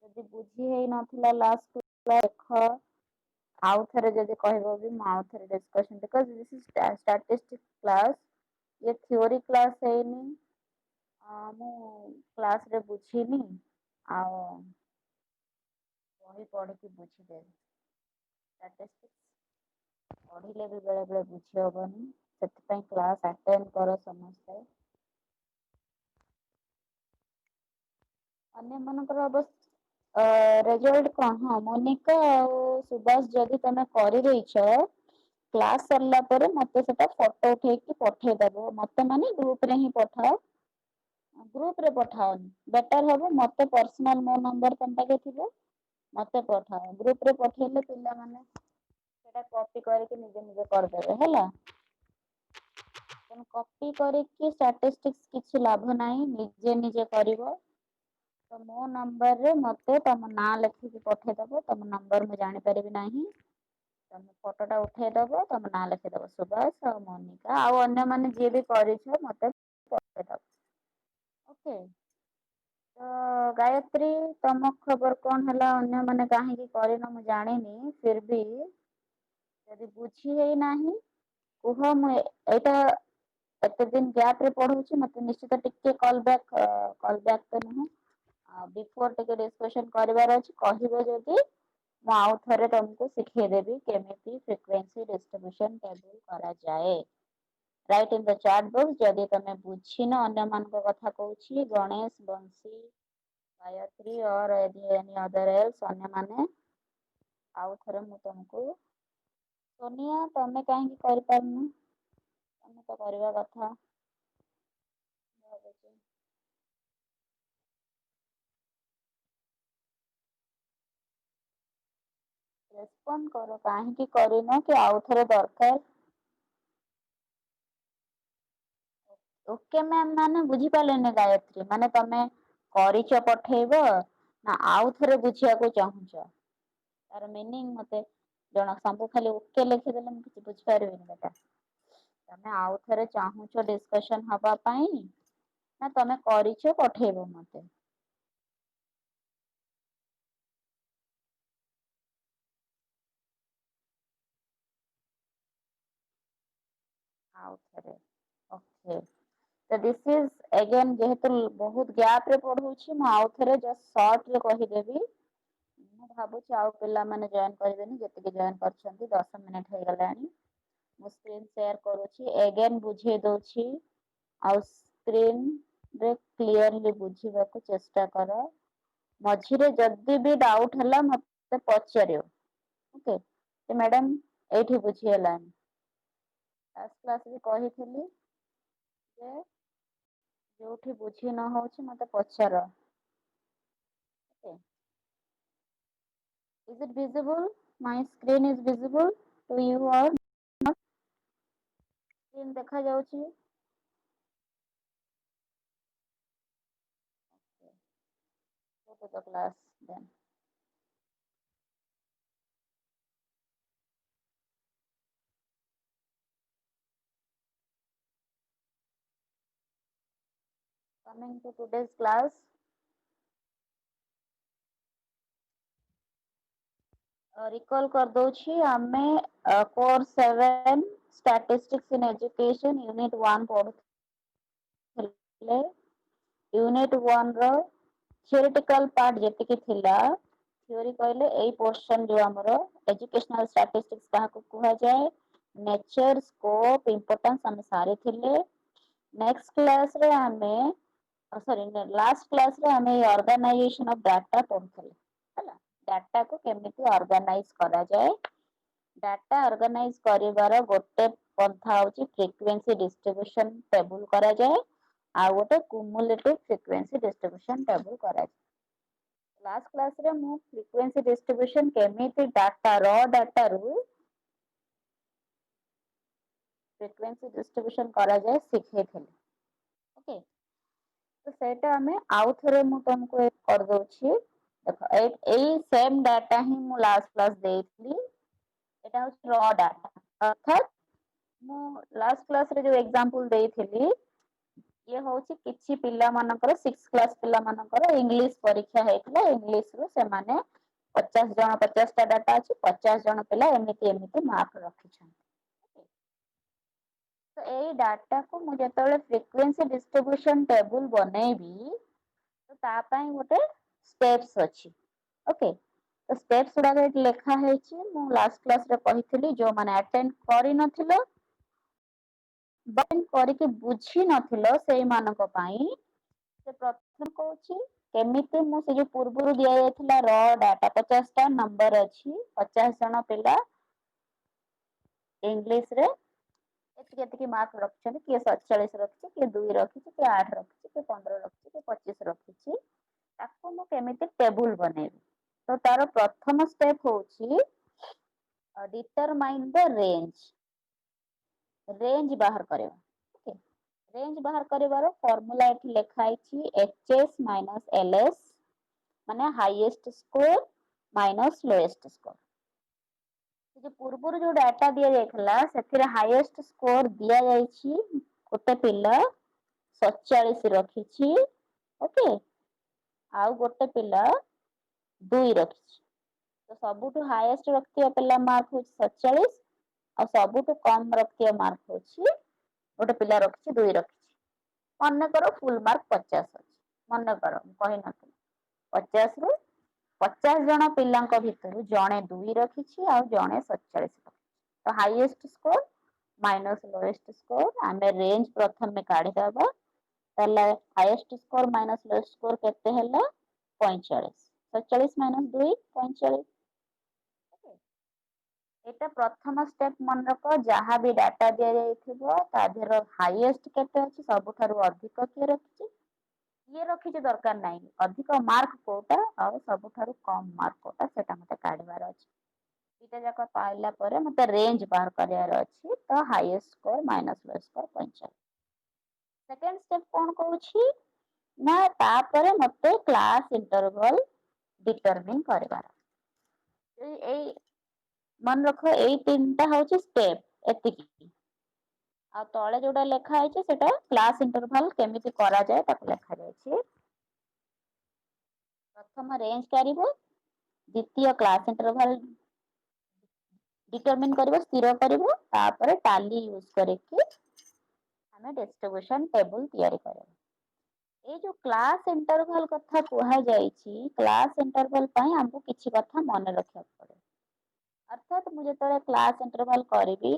ଯଦି ବୁଝି ହେଇ ନଥିଲା ଲାଷ୍ଟ ଦେଖ ଆଉ ଥରେ ଯଦି କହିବ ବି ମୁଁ ଆଉ ଥରେ discussion because this is statistics class ये थ्योरी क्लास ହେଇନି ମୁଁ କ୍ଲାସରେ ବୁଝିନି ଆଉ ବହି ପଢିକି ବୁଝିଦେବି ଷ୍ଟାଟିଷ୍ଟିକ୍ସ ପଢିଲେ ବି ବେଳେ ବେଳେ ବୁଝି ହବନି ସେଥିପାଇଁ କ୍ଲାସ ଆଟେଣ୍ଡ କର ସମସ୍ତେ ଅନ୍ୟମାନଙ୍କର ଅବଶ୍ୟ ରେଜଲ୍ଟ କଣ ହଁ ମୋନିକା ଆଉ ସୁବାସ ଯଦି ତମେ କରିଦେଇଛ କ୍ଲାସ ସରିଲା ପରେ ମତେ ସେଟା ଫଟୋ ଉଠେଇକି ପଠେଇଦବ ମତେ ମାନେ ଗ୍ରୁପରେ ହିଁ ପଠାଅ ଗ୍ରୁପ ରେ ପଠାଅନି ବେଟର ହବ ମତେ ପର୍ସନାଲ ମୋ ନମ୍ବର ତମ ପାଖେ ଥିବ ମତେ ପଠାଅ ଗ୍ରୁପ ରେ ପଠେଇଲେ ପିଲାମାନେ ସେଟା କପି କରିକି ନିଜେ ନିଜେ କରିଦେବେ ହେଲା ତେଣୁ କପି କରିକି ଷ୍ଟାଟିଷ୍ଟିକ୍ସ କିଛି ଲାଭ ନାହିଁ ନିଜେ ନିଜେ କରିବ ତ ମୋ ନମ୍ବରରେ ମତେ ତମ ନାଁ ଲେଖିକି ପଠେଇଦବ ତମ ନମ୍ବର ମୁଁ ଜାଣିପାରିବି ନାହିଁ ତମେ ଫଟୋଟା ଉଠେଇଦବ ତମ ନାଁ ଲେଖିଦବ ସୁଭାଷ ଆଉ ମୋନିକା ଆଉ ଅନ୍ୟମାନେ ଯିଏ ବି କରିଛ ମତେ ପଠେଇଦବ ଓକେ ତ ଗାୟତ୍ରୀ ତମ ଖବର କଣ ହେଲା ଅନ୍ୟମାନେ କାହିଁକି କରିନ ମୁଁ ଜାଣିନି ଫିର ବି ଯଦି ବୁଝି ହେଇନାହିଁ କୁହ ମୁଁ ଏଇଟା ଏତେ ଦିନ ଗ୍ୟାପ ରେ ପଢଉଛି ମତେ ନିଶ୍ଚିତ ଟିକେ କଲ ବ୍ୟାକ୍ ତ ନୁହଁ ବିଫୋର ଟିକେ ଡିସକସନ କରିବାର ଅଛି କହିବ ଯଦି ମୁଁ ଆଉ ଥରେ ତମକୁ ଶିଖେଇଦେବି କେମିତି ଫ୍ରିକ୍ୱେନ୍ସି ଡିଷ୍ଟ୍ରିବ୍ୟୁସନ ଟେବୁଲ କରାଯାଏ right in the chart book ଯଦି ତମେ ବୁଝିନ ଅନ୍ୟମାନଙ୍କ କଥା କହୁଛି Ganesh Bansi Gayatri or any other else ଅନ୍ୟମାନେ ଆଉ ଥରେ ମୁଁ ତମକୁ ସୋନିଆ ତମେ କାହିଁକି କରିପାରୁନ ତମେ ତ କରିବା କଥା ଭାବୁଛି ରେସ୍ପଣ୍ଡ କର କାହିଁକି କରିନ କି ଆଉ ଥରେ ଦରକାର ଓକେ ମ୍ୟାମ ମାନେ ବୁଝିପାରିଲେନି ଗାୟତ୍ରୀ ମାନେ ତମେ କରିଛ ପଠେଇବ ନା ଆଉ ଥରେ ବୁଝିବାକୁ ଚାହୁଁଛ ତାର ମିନିଂ ମତେ ଜଣ ସବୁ ଖାଲି ଓକେ ଲେଖିଦେଲେ ମୁଁ କିଛି ବୁଝିପାରିବିନି ବେଟା ତମେ ଆଉ ଥରେ ଚାହୁଁଛ ଡିସକସନ ହବା ପାଇଁ ନା ତମେ କରିଛ ପଠେଇବ ମତେ ଆଉଥରେ ଓକେ ତ ଦିସ୍ ଇଜ ଏଗେନ ଯେହେତୁ ବହୁତ ଗ୍ୟାପ ରେ ପଢଉଛି ମୁଁ ଆଉ ଥରେ ଜଷ୍ଟ ସର୍ଟରେ କହିଦେବି ମୁଁ ଭାବୁଛି ଆଉ ପିଲାମାନେ ଜଏନ କରିବେନି ଯେତିକି ଜଏନ କରିଛନ୍ତି 10 ମିନିଟ ହେଇଗଲାଣି ମୁଁ ସ୍କ୍ରିନ ସେୟାର କରୁଛି ଏଗେନ ବୁଝେଇ ଦଉଛି ଆଉ ସ୍କ୍ରିନରେ କ୍ଲିୟରଲି ବୁଝିବାକୁ ଚେଷ୍ଟା କର ମଝିରେ ଯଦି ବି ଡାଉଟ ହେଲା ମତେ ପଚାରିବ ଓକେ ମ୍ୟାଡାମ ଏଇଠି ବୁଝି ହେଲାନି ଫାଷ୍ଟ କ୍ଲାସରେ କହିଥିଲି ଯେ ଯୋଉଠି ବୁଝି ନ ହଉଛି ମତେ ପଚାର okay is it visible my screen is visible to you all screen ଦେଖା ଯାଉଛି go to the class then coming to today's class recall କରିଦଉଛି ଆମେ course 7 statistics in education unit 1 ପଢୁଥିଲେ ୟୁନିଟ 1 ର theoretical part ଯେତିକି ଥିଲା ଥିଓରୀ କହିଲେ ଏଇ ପୋର୍ସନ ଯୋଉ ଆମର ଏଜୁକେଶନାଲ ଷ୍ଟାଟିଷ୍ଟିକ୍ସ କାହାକୁ କୁହାଯାଏ ନେଚର ସ୍କୋପ ଇମ୍ପୋର୍ଟାନ୍ସ ଆମେ ସାରିଥିଲେ ନେକ୍ସଟ କ୍ଲାସରେ ଆମେ ସରି ଲାଷ୍ଟ କ୍ଲାସରେ ଆମେ ଅର୍ଗାନାଇଜେସନ ଅଫ ଡାଟା ପଢୁଥିଲେ ହେଲା ଡାଟାକୁ କେମିତି ଅର୍ଗାନାଇଜ କରାଯାଏ ଡାଟା ଅର୍ଗାନାଇଜ କରିବାର ଗୋଟେ ପନ୍ଥା ହଉଛି ଫ୍ରିକ୍ୱେନ୍ସି ଡିଷ୍ଟ୍ରିବ୍ୟୁସନ ଟେବୁଲ କରାଯାଏ ଆଉ ଗୋଟେ କୁମୁଲେଟିଭ ଫ୍ରିକ୍ୱେନ୍ସି ଡିଷ୍ଟ୍ରିବ୍ୟୁସନ ଟେବୁଲ କରାଯାଏ ଲାଷ୍ଟ କ୍ଲାସରେ ମୁଁ ଫ୍ରିକ୍ୱେନ୍ସି ଡିଷ୍ଟ୍ରିବ୍ୟୁସନ କେମିତି ଡାଟା ର ଡାଟାରୁ ଫ୍ରିକ୍ୱେନ୍ସି ଡିଷ୍ଟ୍ରିବ୍ୟୁସନ କରାଯାଏ ଶିଖେଇଥିଲି ଓକେ ତ ସେଇଟା ଆମେ ଆଉ ଥରେ ମୁଁ ତମକୁ କରିଦଉଛି ଦେଖ ଏଇ ସେମ ଡାଟା ହିଁ ମୁଁ ଲାଷ୍ଟ କ୍ଲାସ ଦେଇଥିଲି ଏଟା ହଉଛି ର ଡାଟା ଅର୍ଥାତ୍ ମୁଁ ଲାଷ୍ଟ କ୍ଲାସରେ ଯୋଉ ଏକ୍ଜାମ୍ପଲ ଦେଇଥିଲି ये होची किछि पिला मानकर 6 क्लास पिला मानकर इंग्लिश परीक्षा हेतला इंग्लिश रो से माने 50 जन 50 टा डाटा अछि 50 जन पिला एमिति एमिति मार्क रखिछन। तो एई डाटा को मु जेतबेले फ्रीक्वेंसी डिस्ट्रीब्यूशन टेबल बनेइबी तो ता पई गोटे स्टेप्स अछि। ओके तो स्टेप्स गुडा लेखा हेछि मु लास्ट क्लास रे कहिथिली जो माने अटेंड करि नथिलो बंद करके बुझी नथिलो सेई मानक पई से प्रथम कहूची केमिति मु से जो पूर्वरु दिया जायथिला र डाटा 50 टा नंबर अछि 50 जन पिला इंग्लिश रे एतिके एतिके मार्क रखिछन किए 47 रखिछि किए 2 रखिछि किए 8 रखिछि किए 15 रखिछि किए 25 रखिछि ताको मु केमिति टेबल बनेइबी तो तार प्रथम स्टेप होची डिटरमाइन द रेंज बाहर करेवा। ओके रेंज बाहर करिवार फार्मूला एठी लेखा आइछि एचएस माइनस एलएस माने highest score minus lowest score. जो पूर्व जो डाटा दिया जायखला सेथिरे हाईएस्ट स्कोर दिया जायछि गोटे पिला 47 रखिछि। ओके आउ गोटे पिला 2 रखिछि तो सबुठु हाईएस्ट रखिथिया पिला मार्क होछि 47 और सबुठु कम रखिथिया मार्क होछि गोटे पिला रखिछि 2 रखिछि मन कर फुल मार्क 50 अछि मन कर कहि नथि 50 रु 50 जन पिलांक भितरु जणे 2 रखिछि और जणे 47 रखिछि तो highest score minus lowest score आमे रेंज प्रथम में काढी दबा ताले highest score minus lowest score केते हैला 45 47 माइनस 2 45। एटा प्रथम स्टेप मन रख जहाँ भी डाटा दिया जाइथिबो ता देहर हाईएस्ट केते अछि सबठारु अधिक किए रखिछि ये रखिछि दरकार नाही अधिक मार्क कोटा और सबठारु कम मार्क कोटा सेटा मते काढिबार अछि इटा जाक पाइला परे मते रेंज बाहर करियार अछि तो highest score minus lowest score 45। Second step कोन कहूछि ना तापरे मते क्लास इंटरवल डिटरमिन करबार ए मन रख एई तीनटा होछि स्टेप एतिकी आ तळे जोटा लेखा आइछि सेटा क्लास इंटरवल केमिति करा जाय ताको लेखा जायछि। प्रथम रेंज काढिबो द्वितीय क्लास इंटरवल डिटरमिन करिवो स्थिर करिवो तापर टाली यूज करिकि हमें डिस्ट्रीब्यूशन टेबल तैयारी करबा। ए जो क्लास इंटरवल कथा कुहा जायछि क्लास इंटरवल पई हमको किछि कथा मन रखिया पड़े अर्थात मु जेतले क्लास इंटरवल करिवि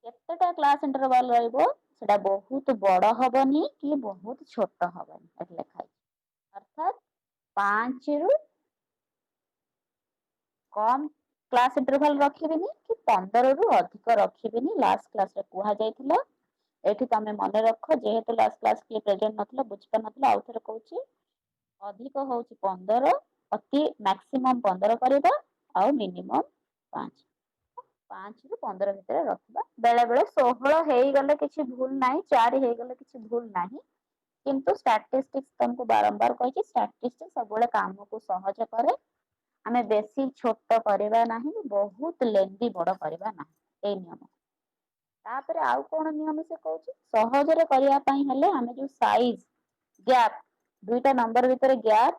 केतेटा क्लास इंटरवल रहइबो सेटा बहुत बड़ हबनी कि बहुत छोट हबनी एटा लेखा आइछि अर्थात 5 रु कम क्लास इंटरवल रखिबिनी कि 15 रु अधिक रखिबिनी लास्ट क्लास रे कुहा जायथिला एठी तमे मने रख जेहेतु लास्ट क्लास के प्रेजेंट नथिला बुझ पार नथिला आउ थरे कहूछि अधिक होଉଛି 15 अति मैक्सिमम 15 କରିବା ଆଉ ମିନିମम 5 5 ରୁ 15 ଭିତରେ ରଖିବା ବେଳେ ବେଳେ 16 ହେଇଗଲେ କିଛି ଭୁଲ ନାହିଁ 4 ହେଇଗଲେ କିଛି ଭୁଲ ନାହିଁ କିନ୍ତୁ ଷ୍ଟାଟିଷ୍ଟିକ୍ସ ତମକୁ ବାରମ୍ବାର କହିଛି ଷ୍ଟାଟିଷ୍ଟିକ୍ସ ସବୁବେଳେ କାମକୁ ସହଜ କରେ ଆମେ ବେଶୀ ଛୋଟ କରିବା ନାହିଁ ବହୁତ ଲେନ୍ଦି ବଡ କରିବା ନାହିଁ ଏଇ ନିୟମ ତାପରେ ଆଉ କଣ ନିୟମ ସେ କହୁଛି ସହଜରେ କରିବା ପାଇଁ ହେଲେ ଆମେ ଯୋଉ ସାଇଜ ଗ୍ୟାପ ଦୁଇଟା ନମ୍ବର ଭିତରେ ଗ୍ୟାପ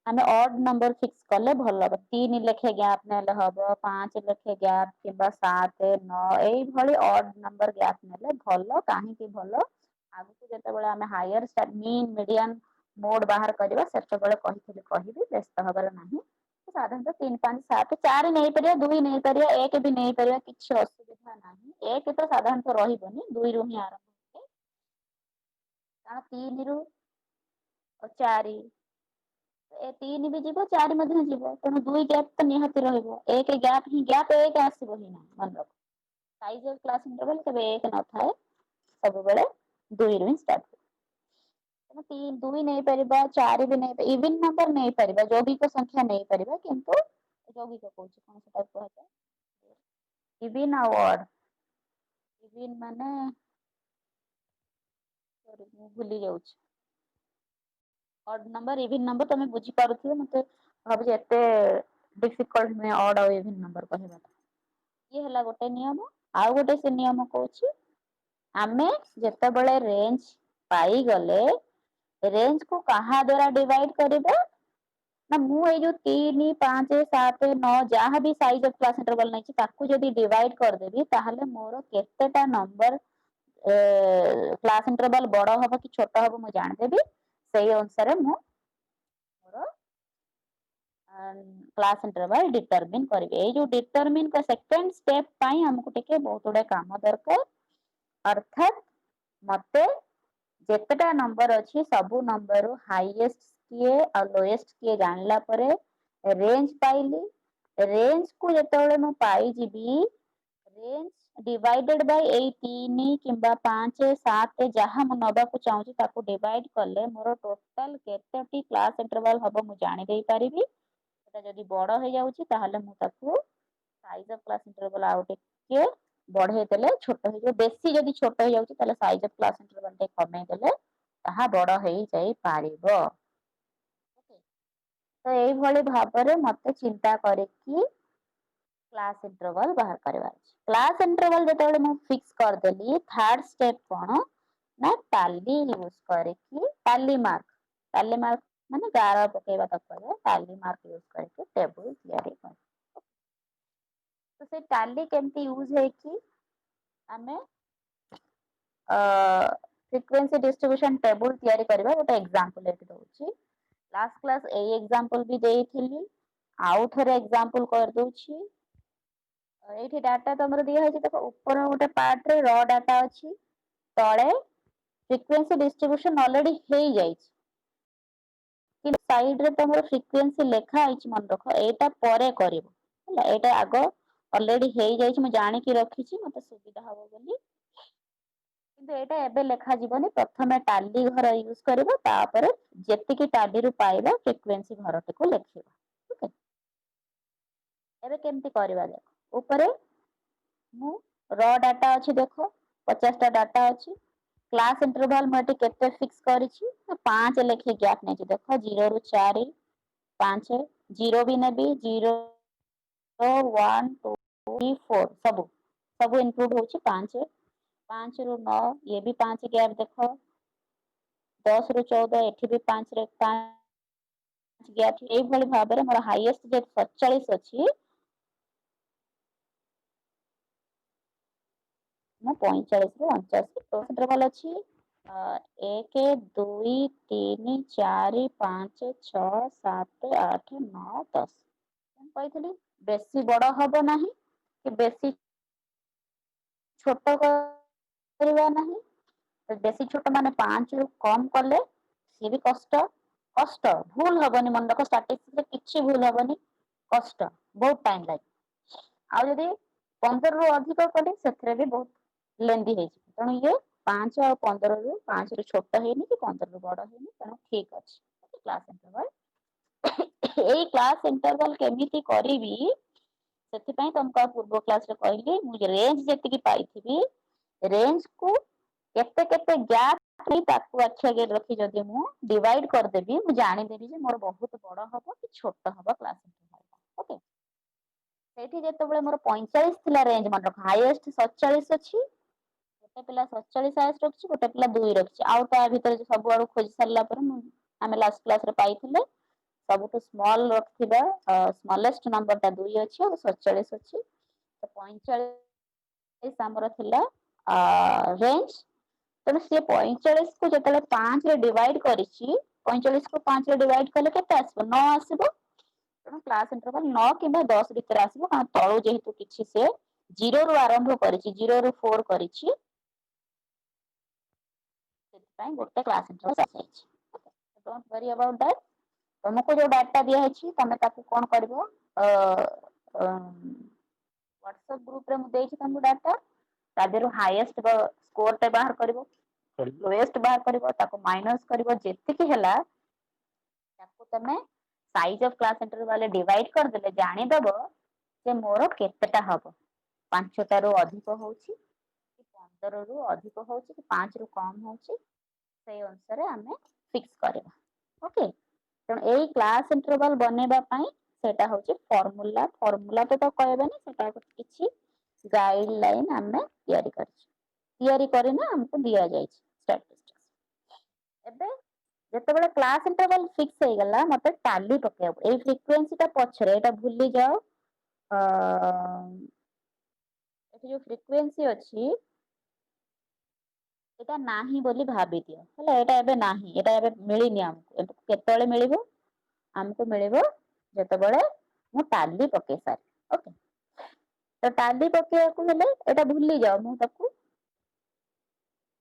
ଆମେ ଅଡ ନମ୍ବର ଫିକ୍ସ କଲେ ଭଲ ହବ 3 ଲେଖେ ଗ୍ୟାପ ନେଲେ ହବ 5 ଲେଖେ ଗ୍ୟାପ କିମ୍ବା 7 9 ଏଇଭଳି ଅଡ ନମ୍ବର ଗ୍ୟାପ ନେଲେ ଭଲ କାହିଁକି ଭଲ ଆଗକୁ ଯେତେବେଳେ ଆମେ ହାୟର ମିନ୍ ମିଡିଆନ ମୋଡ ବାହାର କରିବା ସେତେବେଳେ କହିବି ବ୍ୟସ୍ତ ହବାର ନାହିଁ ସାଧାରଣତଃ 3 5 7 4 ନେଇପାରିବା 2 ନେଇପାରିବା 1 ବି ନେଇପାରିବା କିଛି ଅସୁବିଧା ନାହିଁ 1 ତ ସାଧାରଣତଃ ରହିବନି 2 ରୁ ହିଁ ଆରମ୍ଭ ହୁଏ କାରଣ 3 ରୁ 4 ଏ 3 ବି ଯିବ 4 ମଧ୍ୟ ଯିବ ତେଣୁ 2 ଗ୍ୟାପ୍ ତ ନିହାତି ରହିବ 1 ଗ୍ୟାପ୍ ହିଁ ଗ୍ୟାପ୍ 1 ଆସିବ ହିଁ ନାହିଁ ମନେ ରଖ ସାଇଜ ଅଫ କ୍ଲାସ ଇଣ୍ଟରଭାଲ କେବେ 1 ନଥାଏ ସବୁବେଳେ 2 ରୁ ହିଁ ଷ୍ଟାର୍ଟ ହୁଏ ତେଣୁ 2 ନେଇପାରିବା 4 ବି ନେଇପାରିବା ଇଭିନ ନମ୍ବର ନେଇପାରିବା ଯୌଗିକ ସଂଖ୍ୟା ନେଇପାରିବା କିନ୍ତୁ ଯୌଗିକ କହୁଛି କଣ ସେଟା କୁହାଯାଏ ଇଭିନ ଆଉ ଅଡ୍ ଇଭିନ ମାନେ ମୁଁ ଭୁଲି ଯାଉଛି ଅଡ୍ ନମ୍ବର ଇଭିନ ନମ୍ବର ତମେ ବୁଝିପାରୁଥିବ ମତେ ଭାବୁଛି ଏତେ ଡିଫିକଲ୍ଟ ନୁହେଁ ଅଡ୍ ଆଉ ଇଭିନ ନମ୍ବର କହିବାଟା ଇଏ ହେଲା ଗୋଟେ ନିୟମ ଆଉ ଗୋଟେ ସେ ନିୟମ କହୁଛି ଆମେ ଯେତେବେଳେ ରେଞ୍ଜ पाई गले रेंज को कहा द्वारा डिवाइड करिबा ना मु ए जो 3 5 7 9 जहाँ भी साइज ऑफ क्लास इंटरवल नहीं ताकू जदी डिवाइड कर देबी ताहले मोर केतेटा नंबर क्लास इंटरवल बड़ हबो कि छोट हबो मु जान देबी सही अनुसार मु मोर क्लास इंटरवल डिटरमिन करिवे ए जो डिटरमिन का सेकंड स्टेप पाई हमको टिके बहुत बड़ा काम दरकार अर्थात मते जेतेटा नंबर अछि सबु नंबर हाईएस्ट किए और लोएस्ट किए जानला परे रेंज पाइली रेंज को जेतेबेले मु पाई जीबी रेंज डिवाइडेड बाय ए 3 किंबा 5 7 जहां मु नबा को चाहूची ताको डिवाइड करले मोर टोटल केतेटी क्लास इंटरवल हबो मु जानि देई परिबी सेटा जदी बड़ हो जाउची ताहले मु ताको साइज ऑफ क्लास इंटरवल आउ टिके बढ़े देले छोट हो बेसी जदी छोट हो जाउची ताहले साइज ऑफ क्लास इंटरवल टे कमे देले ताहा बड़ हेई जाई पारिबो तो एई भली भाबरे मते चिंता करे कि क्लास इंटरवल बाहर करबा क्लास इंटरवल जेतेबेले मु फिक्स कर देली थर्ड स्टेप कोन ना टाली यूज करे कि टाली मार्क माने गार पकेबा तक टाली मार्क यूज करके टेबल तैयारी कर तो से टाली केमती यूज है कि हमें फ्रीक्वेंसी डिस्ट्रीब्यूशन टेबल तैयारी करबा गोटे एग्जांपल एठी दउची लास्ट क्लास ए एग्जांपल भी देइथिली आउ थरे एग्जांपल कर दउची एठी डाटा तमरो दिया है देखो ऊपर गोटे पार्ट रे रॉ डाटा अछि तळे फ्रीक्वेंसी डिस्ट्रीब्यूशन ऑलरेडी हे जाइछ कि साइड रे तमरो फ्रीक्वेंसी लेखा आइछ मन रखो एटा परे करिवो हला एटा आगो ऑलरेडी हे जाइछ म जानि कि रखिछि मते सुविधा हबो बोली किंतु एटा एबे लेखा जीवनी प्रथमे टाली घर यूज करबो तापर जेतिकी टाली रु पाइबा फ्रीक्वेंसी घरटी को लेखिबा ठीक है एबे केमती करबा देखो ऊपरे मु रॉ डाटा अछि देखो 50 टा डाटा अछि क्लास इंटरवल मटे केते फिक्स करिछि 5 लेखे गैप नै देखो 0 रु 4 5 0 भी नेबी 0 1 2 3 4 सब सब इंक्लूड होछि 5 5 रु 9 ये भी 5 गैप देखो 10 रु 14 एठी भी 5 रे 5 गैप एई भली भाबरे मोर हाईएस्ट जे 47 अछि ମୁଁ 45 ରୁ 49 ଟୋଟାଲ ଭଲ ଅଛି 1 2 3 4 5 6 7 8 9 10 ମୁଁ କହିଥିଲି ବେଶୀ ବଡ ହବ ନାହିଁ କି ବେଶୀ ଛୋଟ କରିବା ନାହିଁ ବେଶୀ ଛୋଟ ମାନେ 5 ରୁ କମ କଲେ ସିଏ ବି କଷ୍ଟ କଷ୍ଟ ଭୁଲ ହବନି ମନେ ରଖ ଷ୍ଟାଟିଷ୍ଟିକ୍ସ ରେ କିଛି ଭୁଲ ହବନି କଷ୍ଟ ବହୁତ ଟାଇମ ଲାଗେ ଆଉ ଯଦି 15 ରୁ ଅଧିକ କଲେ ସେଥିରେ ବି ବହୁତ ଲେନ୍ଦି ହେଇଯିବ ତେଣୁ ଇଏ 5 ଆଉ 15 ରୁ 5 ରୁ ଛୋଟ ହେଇନି କି 15 ରୁ ବଡ ହେଇନି ତେଣୁ ଠିକ ଅଛି କ୍ଲାସ ଇଣ୍ଟରଭାଲ ଏଇ କ୍ଲାସ ଇଣ୍ଟରଭାଲ କେମିତି କରିବି ସେଥିପାଇଁ ତମକୁ ଆଉ ପୂର୍ବ କ୍ଲାସରେ କହିଲି ମୁଁ ରେଞ୍ଜ ଯେତିକି ପାଇଥିବି रेंज को केते केते गैप ताकू आखि आगे रखी जदि मु डिवाइड करदेबी मु जानिदेबी जे मोर बहुत बड़ हबो कि छोट हबो क्लास ओके सेठी जेतेबेले मोर 45 थिला रेंज मन रख हाईएस्ट 47 अछि गोटे पिला 47 हाईएस्ट रखछि गोटे पिला 2 रखछि आउ ता भितर सब आडू खोजी सारला पर आमे लास्ट क्लास रे पाइथिले सबुठु स्मॉल रखिबा स्मॉलेस्ट नंबर टा 2 अछि और 47 अछि तो 45 हमर थिला रेंज तेणु सी 45 को जो 5 रे डिवाइड करिछि 45 को 5 रे डिवाइड कले केते आसीबो 9 आसीबो तेणु क्लास इंटरवल 9 किबा 10 भीतर आसीबो कारण तळो जेहेतु किछि से 0 रु आरंभ करिछि 0 रु 4 करिछि ସେଥିପାଇଁ ଗୋଟେ କ୍ଲାସ ଇଣ୍ଟରଭାଲ ଆସିଯାଇଛି ଡୋଣ୍ଟ वरी अबाउट दैट तुमको जो डाटा दिया है तमे ताकू कौन करबो व्हाट्सएप ग्रुप रे मु देछि तुमको डाटा ता देरो हाईएस्ट स्कोर टे बाहर करबो लोएस्ट बाहर करबो ताको माइनस करबो जेतिकी ହେଲା ताको तमे size of class interval divide कर देले जानि दबो जे मोर केतेटा हबो 5 टारो अधिक होउची कि 15 रु अधिक होउची कि 5 रु कम होउची सेई अनुसार हमें फिक्स करबा ओके तेणु एई क्लास इंटरवल बनेबा पई सेटा होची फॉर्मूला तो कहबेनी सेटा किछि गाइडलाइन हमें तैयारी करछि तैयारी करिना हमको दिया जायछि स्टैटिस्टिक्स ଏବେ ଯେତେବେଳେ କ୍ଲାସ ଇଣ୍ଟରଭାଲ ଫିକ୍ସ ହେଇଗଲା ମତେ ଟାଲି ପକେଇବାକୁ ଏଇ ଫ୍ରିକ୍ୱେନ୍ସି ଟା ପଛରେ ଏଇଟା ଭୁଲି ଯାଅ। ଏଠି ଯୋଉ ଫ୍ରିକ୍ୱେନ୍ସି ଅଛି ଏଇଟା ନାହିଁ ବୋଲି ଭାବିଦିଅ ହେଲା, ଏଇଟା ଏବେ ନାହିଁ, ଏଇଟା ଏବେ ମିଳିନି ଆମକୁ। କେତେବେଳେ ମିଳିବ? ଆମକୁ ମିଳିବ ଯେତେବେଳେ ମୁଁ ଟାଲି ପକେଇ ସାରିବି। ଓକେ, ତ ଟାଲି ପକେଇବାକୁ ହେଲେ ଏଇଟା ଭୁଲି ଯାଅ, ମୁଁ ତାକୁ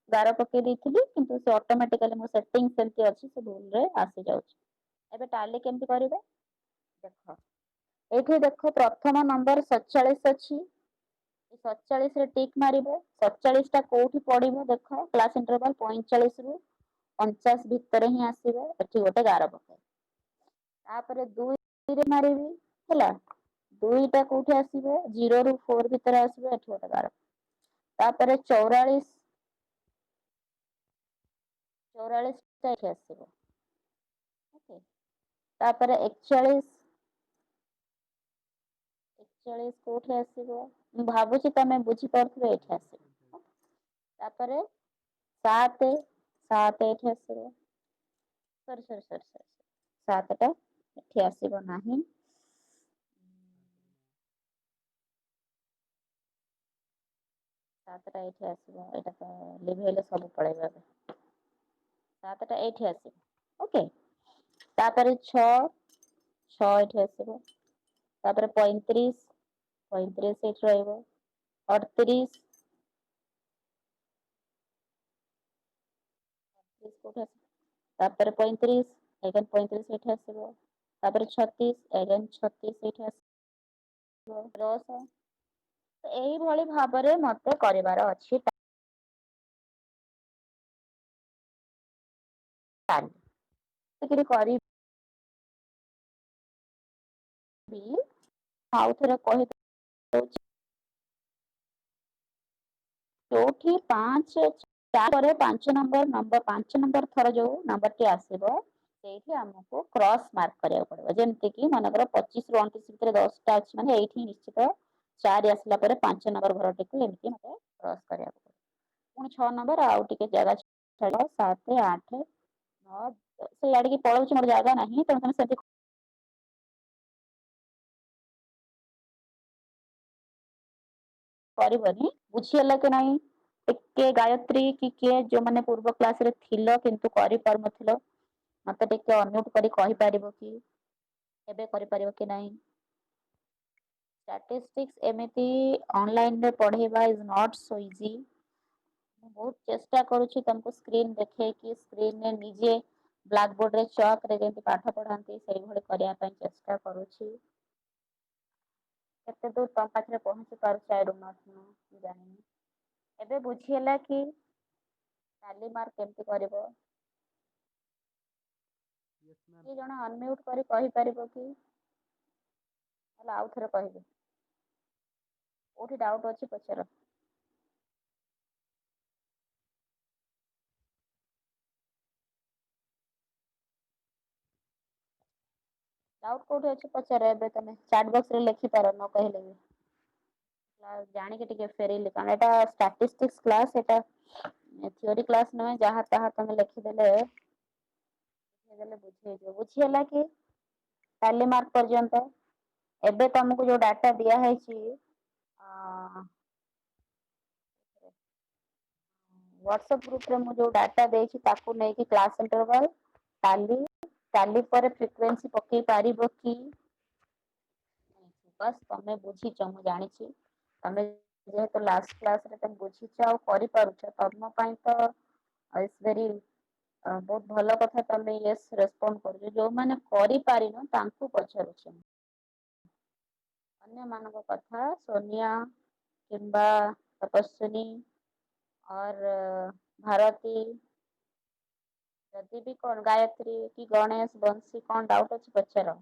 ଗାର ପକେଇ ଦେଇଥିଲି କିନ୍ତୁ ସେ ଅଟୋମେଟିକାଲି ମୋ ସେଟିଂ ସେମିତି ଅଛି, ସେ ଭୁଲରେ ଆସିଯାଉଛି। ଏବେ ଟାଲି କେମିତି କରିବେ ଦେଖ, ଏଇଠି ଦେଖ ପ୍ରଥମ ନମ୍ବର 47 ଅଛି। 47 ରେ ଟିକ୍ ମାରିବ। 47 ଟା କୋଉଠି ପଡିବ ଦେଖ, କ୍ଲାସ ଇଣ୍ଟରଭାଲ 45 ରୁ 49 ଭିତରେ ହିଁ ଆସିବ। ଏଠି ଗୋଟେ ଗାର ପକେଇବ। ତାପରେ 2 ମାରିବି ହେଲା, 2ଟା କୋଉଠି ଆସିବ 0 ରୁ 4 ଭିତରେ ଆସିବ, ଏଠି ଗୋଟେ ଗାର। ତାପରେ 44 ଟା ଏଠି ଆସିବ। ଓକେ, ତାପରେ 41 କୋଉଠି ଆସିବ, ମୁଁ ଭାବୁଛି ତମେ ବୁଝିପାରୁଥିବ, ଏଇଠି ଆସିବ। ତାପରେ 7 ଏଇଠି ଆସିବ। ସରି 7ଟା ଏଠି ଆସିବ ନାହିଁ। 7ଟା ଏଇଠି ଆସିବ, ଏଇଟା ତ ଲିଭେଇଲେ ସବୁ ପଳେଇବ ଏବେ। 7ଟା ଏଇଠି ଆସିବ। ଓକେ, ତାପରେ 6 ଏଇଠି ଆସିବ। ତାପରେ 35 ଏଇଠି ରହିବ। 38 କୋଉଠି ଆସିବ, ତାପରେ 35 ଏଇଠି ଆସିବ। ତାପରେ 36 ଏଇଠି ଆସିବ। ଏଇଭଳି ଭାବରେ ମତେ କରିବାର ଅଛି। କରି ଆଉଥରେ କହିଦଉଛି, ଯୋଉଠି 5 ତାପରେ 5 ନମ୍ବର ଥର ଯୋଉ ନମ୍ବରଟି ଆସିବ ସେଇଠି ଆମକୁ କ୍ରସ୍ ମାର୍କ କରିବାକୁ ପଡିବ। ଯେମିତି କି ମନେକର 25 ରୁ 29 ଭିତରେ 10ଟା ଅଛି ମାନେ ଏଇଠି ନିଶ୍ଚିତ 4 ଆସିଲା ପରେ 5 ନମ୍ବର ଘରଟିକୁ ଏମିତି ମତେ କ୍ରସ୍ କରିବାକୁ ପଡିବ। ପୁଣି 6 ନମ୍ବର ଆଉ ଟିକେ ଜାଗା ଛାଡ, 7, 8, 9 ସେଇଆଡିକି ପଳଉଛି, ମୋର ଜାଗା ନାହିଁ, ତେଣୁ ତମେ ସେଠି କରିବନି। ବୁଝିହେଲା କି ନାଇଁ? ଟିକେ ଗାୟତ୍ରୀ କି କିଏ ଯୋଉମାନେ ପୂର୍ବ କ୍ଲାସ ରେ ଥିଲ କିନ୍ତୁ କରିପାରୁନଥିଲ ମତେ ଟିକେ ଅନମ୍ୟୁଟ କରି କହିପାରିବ କି? ଏବେ କରିପାରିବ କି ନାହିଁ? ଷ୍ଟାଟିଷ୍ଟିକ୍ସ ଏମିତି ଅନଲାଇନରେ ପଢେଇବା ଇଜ ନଟ୍ ସୋ ଇଜି। ମୁଁ ବହୁତ ଚେଷ୍ଟା କରୁଛି ତମକୁ ସ୍କ୍ରିନ ଦେଖେଇକି, ସ୍କ୍ରିନରେ ନିଜେ ବ୍ଲାକ୍ ବୋର୍ଡ ରେ ଚକ୍ ରେ ଯେମିତି ପାଠ ପଢାନ୍ତି ସେଇଭଳି କରିବା ପାଇଁ ଚେଷ୍ଟା କରୁଛି। କେତେ ଦୂର ତମ ପାଖରେ ପହଞ୍ଚି ପାରୁଛି ଆଇ ଡୋ ନଟ୍ ନୋ, ମୁଁ ଜାଣିନି। ଏବେ ବୁଝି ହେଲା କି ଟାଲି ମାର୍କ କେମିତି କରିବ? କିଏ ଜଣେ ଅନମ୍ୟୁଟ କରି କହିପାରିବ କି? ହେଲେ ଆଉ ଥରେ କହିବି। କୋଉଠି ଡାଉଟ ଅଛି ପଚାର? ଡାଉଟ କୋଉଠି ଅଛି ପଚାର? ଏବେ ତମେ ଚାଟ ବକ୍ସ ରେ ଲେଖିପାର ନ କହିଲେ ବି। ଜାଣିକି ଟିକେ ଫେରେଇଲି, କାରଣ ଏଟା ଷ୍ଟାଟିଷ୍ଟିକ୍ସ କ୍ଲାସ, ଏଟା ଥିଓରୀ କ୍ଲାସ ନୁହେଁ ଯାହା ତାହା ତମେ ଲେଖିଦେଲେ ବୁଝିହେଇଯିବ। ବୁଝି ହେଲା କି ଟାଲି ମାର୍କ ପର୍ଯ୍ୟନ୍ତ? ଏବେ ତମକୁ ଯୋଉ ଡାଟା ଦିଆହେଇଛି ହ୍ୱାଟ୍ସଆପ୍ ଗ୍ରୁପରେ ମୁଁ ଯୋଉ ଡାଟା ଦେଇଛି ତାକୁ ନେଇକି କ୍ଲାସ ଇଣ୍ଟରଭାଲ ଟାଲି ପରେ ଫ୍ରିକ୍ୱେନ୍ସି ପକେଇ ପାରିବ କି? ବାସ୍ ତମେ ବୁଝିଛ, ମୁଁ ଜାଣିଛି। ତମେ ଯେହେତୁ ଲାଷ୍ଟ କ୍ଲାସରେ ତମେ ବୁଝିଛ ଆଉ କରିପାରୁଛ, ତମ ପାଇଁ ତ ଇଟ୍ସ ଭେରି ବହୁତ ଭଲ କଥା ତମେ ୟେସ୍ ରେସପଣ୍ଡ କରୁଛ। ଯୋଉମାନେ କରିପାରିନ ତାଙ୍କୁ ପଚାରୁଛି। ଅନ୍ୟମାନଙ୍କ କଥା ସୋନିଆ କିମ୍ବା ତପସ୍ୱିନୀ ଅର୍ ଭାରତୀ ଯଦି ବି କଣ ଗାୟତ୍ରୀ କି ଗଣେଶ ବଂଶୀ କଣ ଡାଉଟ୍ ଅଛି ପଚାର?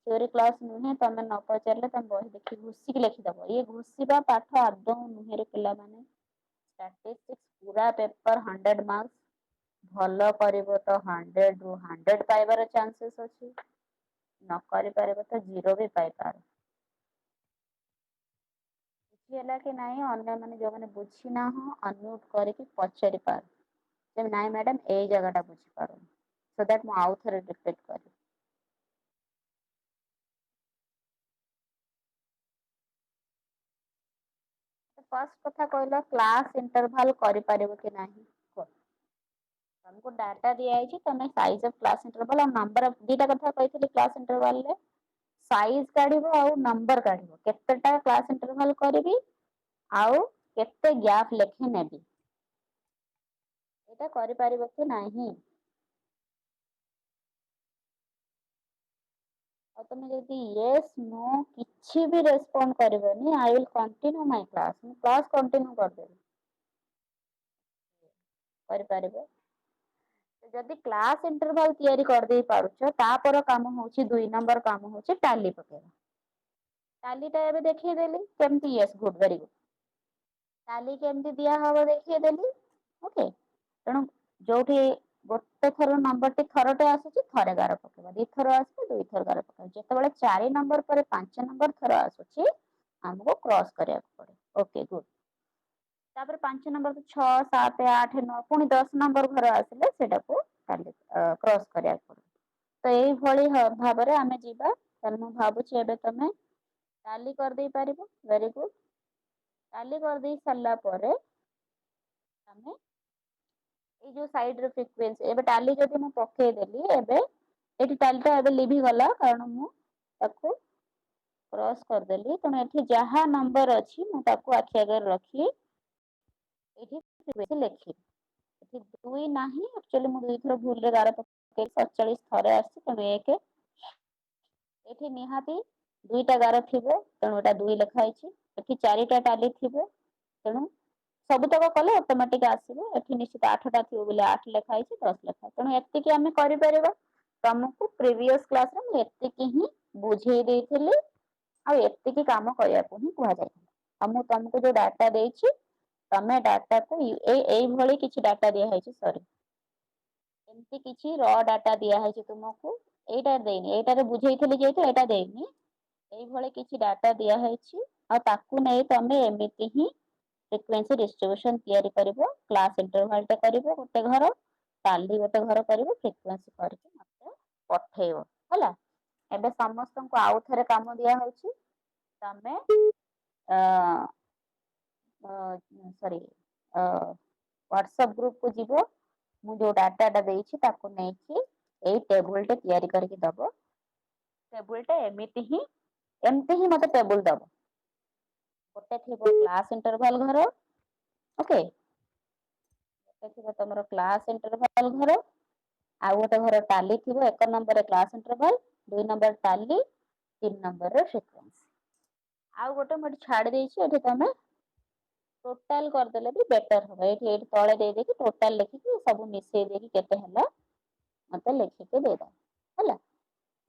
ଥିଓରୀ କ୍ଲାସ ନୁହେଁ, ତମେ ନ ପଚାରିଲେ ତମେ ବହି ଦେଖି ଘୋଷିକି ଲେଖିଦବ। ଇଏ ଘୋଷିବା ପାଠ ଆଦୌ ନୁହେଁରେ ପିଲାମାନେ। ଷ୍ଟାଟିଷ୍ଟିକ୍ସ ପୁରା ପେପର 100 ମାର୍କ୍ସ। ଭଲ କରିବ ତ 100 ରୁ 100 ପାଇବାର ଚାନ୍ସେସ୍ ଅଛି। ନ କରିପାରିବ ତ 0 ବି ପାଇପାର। ବୁଝି ହେଲା କି ନାଇଁ? ଅନ୍ୟମାନେ ଯୋଉମାନେ ବୁଝିନାହଁ ଅନମ୍ୟୁଟ କରିକି ପଚାରି ପାର। ନାଇଁ ମ୍ୟାଡାम ଏଇ ଜାଗାଟା ବୁଝିପାରୁନି, ସୋ ଦ୍ୟାଟ୍ ମୁଁ ଆଉ ଥରେ ରିପିଟ୍ କରିବି। ଫାର୍ଷ୍ଟ କଥା କହିଲ କ୍ଲାସ ଇଣ୍ଟରଭାଲ କରିପାରିବ କି ନାହିଁ? ତମକୁ ଡାଟା ଦିଆଯାଇଛି, ତମେ ସାଇଜ ଅଫ କ୍ଲାସ ଇଣ୍ଟରଭାଲ ଆଉ ନମ୍ବର ଅଫ ଦିଟା କଥା କହିଥିଲି କ୍ଲାସ ଇଣ୍ଟରଭାଲରେ। ସାଇଜ କାଢିବ ଆଉ ନମ୍ବର କାଢିବ, କେତେଟା କ୍ଲାସ ଇଣ୍ଟରଭାଲ କରିବି ଆଉ କେତେ ଗ୍ୟାପ୍ ଲେଖେ ନେବି, ଏଇଟା କରିପାରିବ କି ନାହିଁ? ଆଉ ତମେ ଯଦି ୟେସ୍ ନୋ କିଛି ବି ରେସ୍ପଣ୍ଡ କରିବନି, I will continue my class, ମୁଁ କ୍ଲାସ କଣ୍ଟିନ୍ୟୁ କରିଦେବି। କରିପାରିବ? ଯଦି କ୍ଲାସ ଇଣ୍ଟରଭାଲ ତିଆରି କରିଦେଇ ପାରୁଛ, ତାପର କାମ ହଉଛି 2 ନମ୍ବର କାମ ହଉଛି ଟାଲି ପକେଇବା। ଟାଲିଟା ଏବେ ଦେଖେଇଦେଲି କେମିତି, Yes good very good. Tally କେମିତି ଦିଆହବ ଦେଖେଇଦେଲି, ଓକେ। ତେଣୁ ଯୋଉଠି ଗୋଟେ ଥର ନମ୍ବରଟି ଥରଟେ ଆସୁଛି ଥରେ ଗାର ପକେଇବା, ଦିଥର ଆସିଲେ 2 ଥର ଗାର ପକେଇବା। ଯେତେବେଳେ 4 ନମ୍ବର ପରେ 5 ନମ୍ବର ଥର ଆସୁଛି ଆମକୁ କ୍ରସ୍ କରିବାକୁ ପଡେ। Okay good. ତାପରେ 5 ନମ୍ବର 6, 7, 8, 9 ପୁଣି 10 ନମ୍ବର ଘର ଆସିଲେ ସେଇଟାକୁ କ୍ରସ୍ କରିବାକୁ ପଡିବ। ତ ଏଇଭଳି ଭାବରେ ଆମେ ଯିବା। ତାହେଲେ ମୁଁ ଭାବୁଛି ଏବେ ତମେ ଟାଲି କରିଦେଇ ପାରିବ, ଭେରି ଗୁଡ୍। ଟାଲି କରିଦେଇ ସାରିଲା ପରେ ଆମେ ଏଇ ଯୋଉ ସାଇଡରେ ଫ୍ରିକ୍ୱେନ୍ସି, ଏବେ ଟାଲି ଯଦି ମୁଁ ପକେଇଦେଲି, ଏବେ ଏଠି ଟାଲିଟା ଏବେ ଲିଭିଗଲା, କାରଣ ମୁଁ ତାକୁ କ୍ରସ୍ କରିଦେଲି। ତେଣୁ ଏଠି ଯାହା ନମ୍ବର ଅଛି ମୁଁ ତାକୁ ଆଖି ଆଗରେ ରଖି ଏଠି ଲେଖିବି। ଏଠି 2 ନାହିଁ, ଆକ୍ଚୁଆଲି ମୁଁ 2 ଥର ଭୁଲରେ ଗାର ପକେଇଲି, 47 ଥରେ ଆସିଛି, ତେଣୁ 1। ଏଠି ନିହାତି 2ଟା ଗାର ଥିବ, ତେଣୁ ଏଟା 2 ଲେଖା ହେଇଛି। ଏଠି 4ଟା ଟାଲି ଥିବ, ତେଣୁ ସବୁତକ କଲେ ଅଟୋମେଟିକ ଆସିବ। ଏଠି ନିଶ୍ଚିତ 8ଟା ଥିବ ବୋଲି 8 ଲେଖା ହେଇଛି, 10 ଲେଖା, ତେଣୁ ଏତିକି ଆମେ କରିପାରିବା। ତମକୁ ପ୍ରିଭିୟସ କ୍ଲାସରେ ମୁଁ ଏତିକି ହିଁ ବୁଝେଇ ଦେଇଥିଲି, ଆଉ ଏତିକି କାମ କରିବାକୁ ହିଁ କୁହାଯାଇଥିଲା। ଆଉ ମୁଁ ତମକୁ ଯୋଉ ଡାଟା ଦେଇଛି, ତମେ ଡାଟାକୁ ଏଇଭଳି କିଛି ଡାଟା ଦିଆହେଇଛି, ସରି ଏମିତି କିଛି ର ଡାଟା ଦିଆହେଇଛି ତୁମକୁ, ଏଇଟା ଦେଇନି, ଏଇଟାରେ ବୁଝେଇଥିଲି ଯେହେତୁ ଏଇଟା ଦେଇନି। ଏଇଭଳି କିଛି ଡାଟା ଦିଆହେଇଛି, ଆଉ ତାକୁ ନେଇ ତମେ ଏମିତି ହିଁ ଫ୍ରିକ୍ୱେନ୍ସି ଡିଷ୍ଟ୍ରିବ୍ୟୁସନ ତିଆରି କରିବ। କ୍ଲାସ ଇଣ୍ଟରଭାଲଟା କରିବ ଗୋଟେ ଘର, ଟାଲି ଗୋଟେ ଘର କରିବ, ଫ୍ରିକ୍ୱେନ୍ସି କରିକି ମତେ ପଠେଇବ ହେଲା। ଏବେ ସମସ୍ତଙ୍କୁ ଆଉ ଥରେ କାମ ଦିଆହଉଛି, ତମେ ସରି ହ୍ୱାଟ୍ସଆପ ଗ୍ରୁପକୁ ଯିବ। ମୁଁ ଯୋଉ ଡାଟାଟା ଦେଇଛି ତାକୁ ନେଇକି ଏଇ ଟେବୁଲଟେ ତିଆରି କରିକି ଦବ। ଟେବୁଲଟା ଏମିତି ହିଁ ମତେ ଟେବୁଲ ଦବ। ଗୋଟେ ଥିବ କ୍ଲାସ ଇଣ୍ଟରଭାଲ ଘର, ଓକେ। ଗୋଟେ ଥିବ ତମର କ୍ଲାସ ଇଣ୍ଟରଭାଲ ଘର, ଆଉ ଗୋଟେ ଘର ଟାଲି ଥିବ। 1 ନମ୍ବରରେ କ୍ଲାସ ଇଣ୍ଟରଭାଲ, 2 ନମ୍ବର ଟାଲି, 3 ନମ୍ବରରେ ଫ୍ରିକ୍ୱେନ୍ସି। ଆଉ ଗୋଟେ ମୁଁ ଏଠି ଛାଡି ଦେଇଛି, ଏଠି ତମେ ଟୋଟାଲ କରିଦେଲେ ବି ବେଟର ହବ। ଏଇଠି ତଳେ ଦେଇଦେଇକି ଟୋଟାଲ ଲେଖିକି ସବୁ ମିଶେଇ ଦେଇକି କେତେ ହେଲା ମତେ ଲେଖିକି ଦେଇଦବ ହେଲା।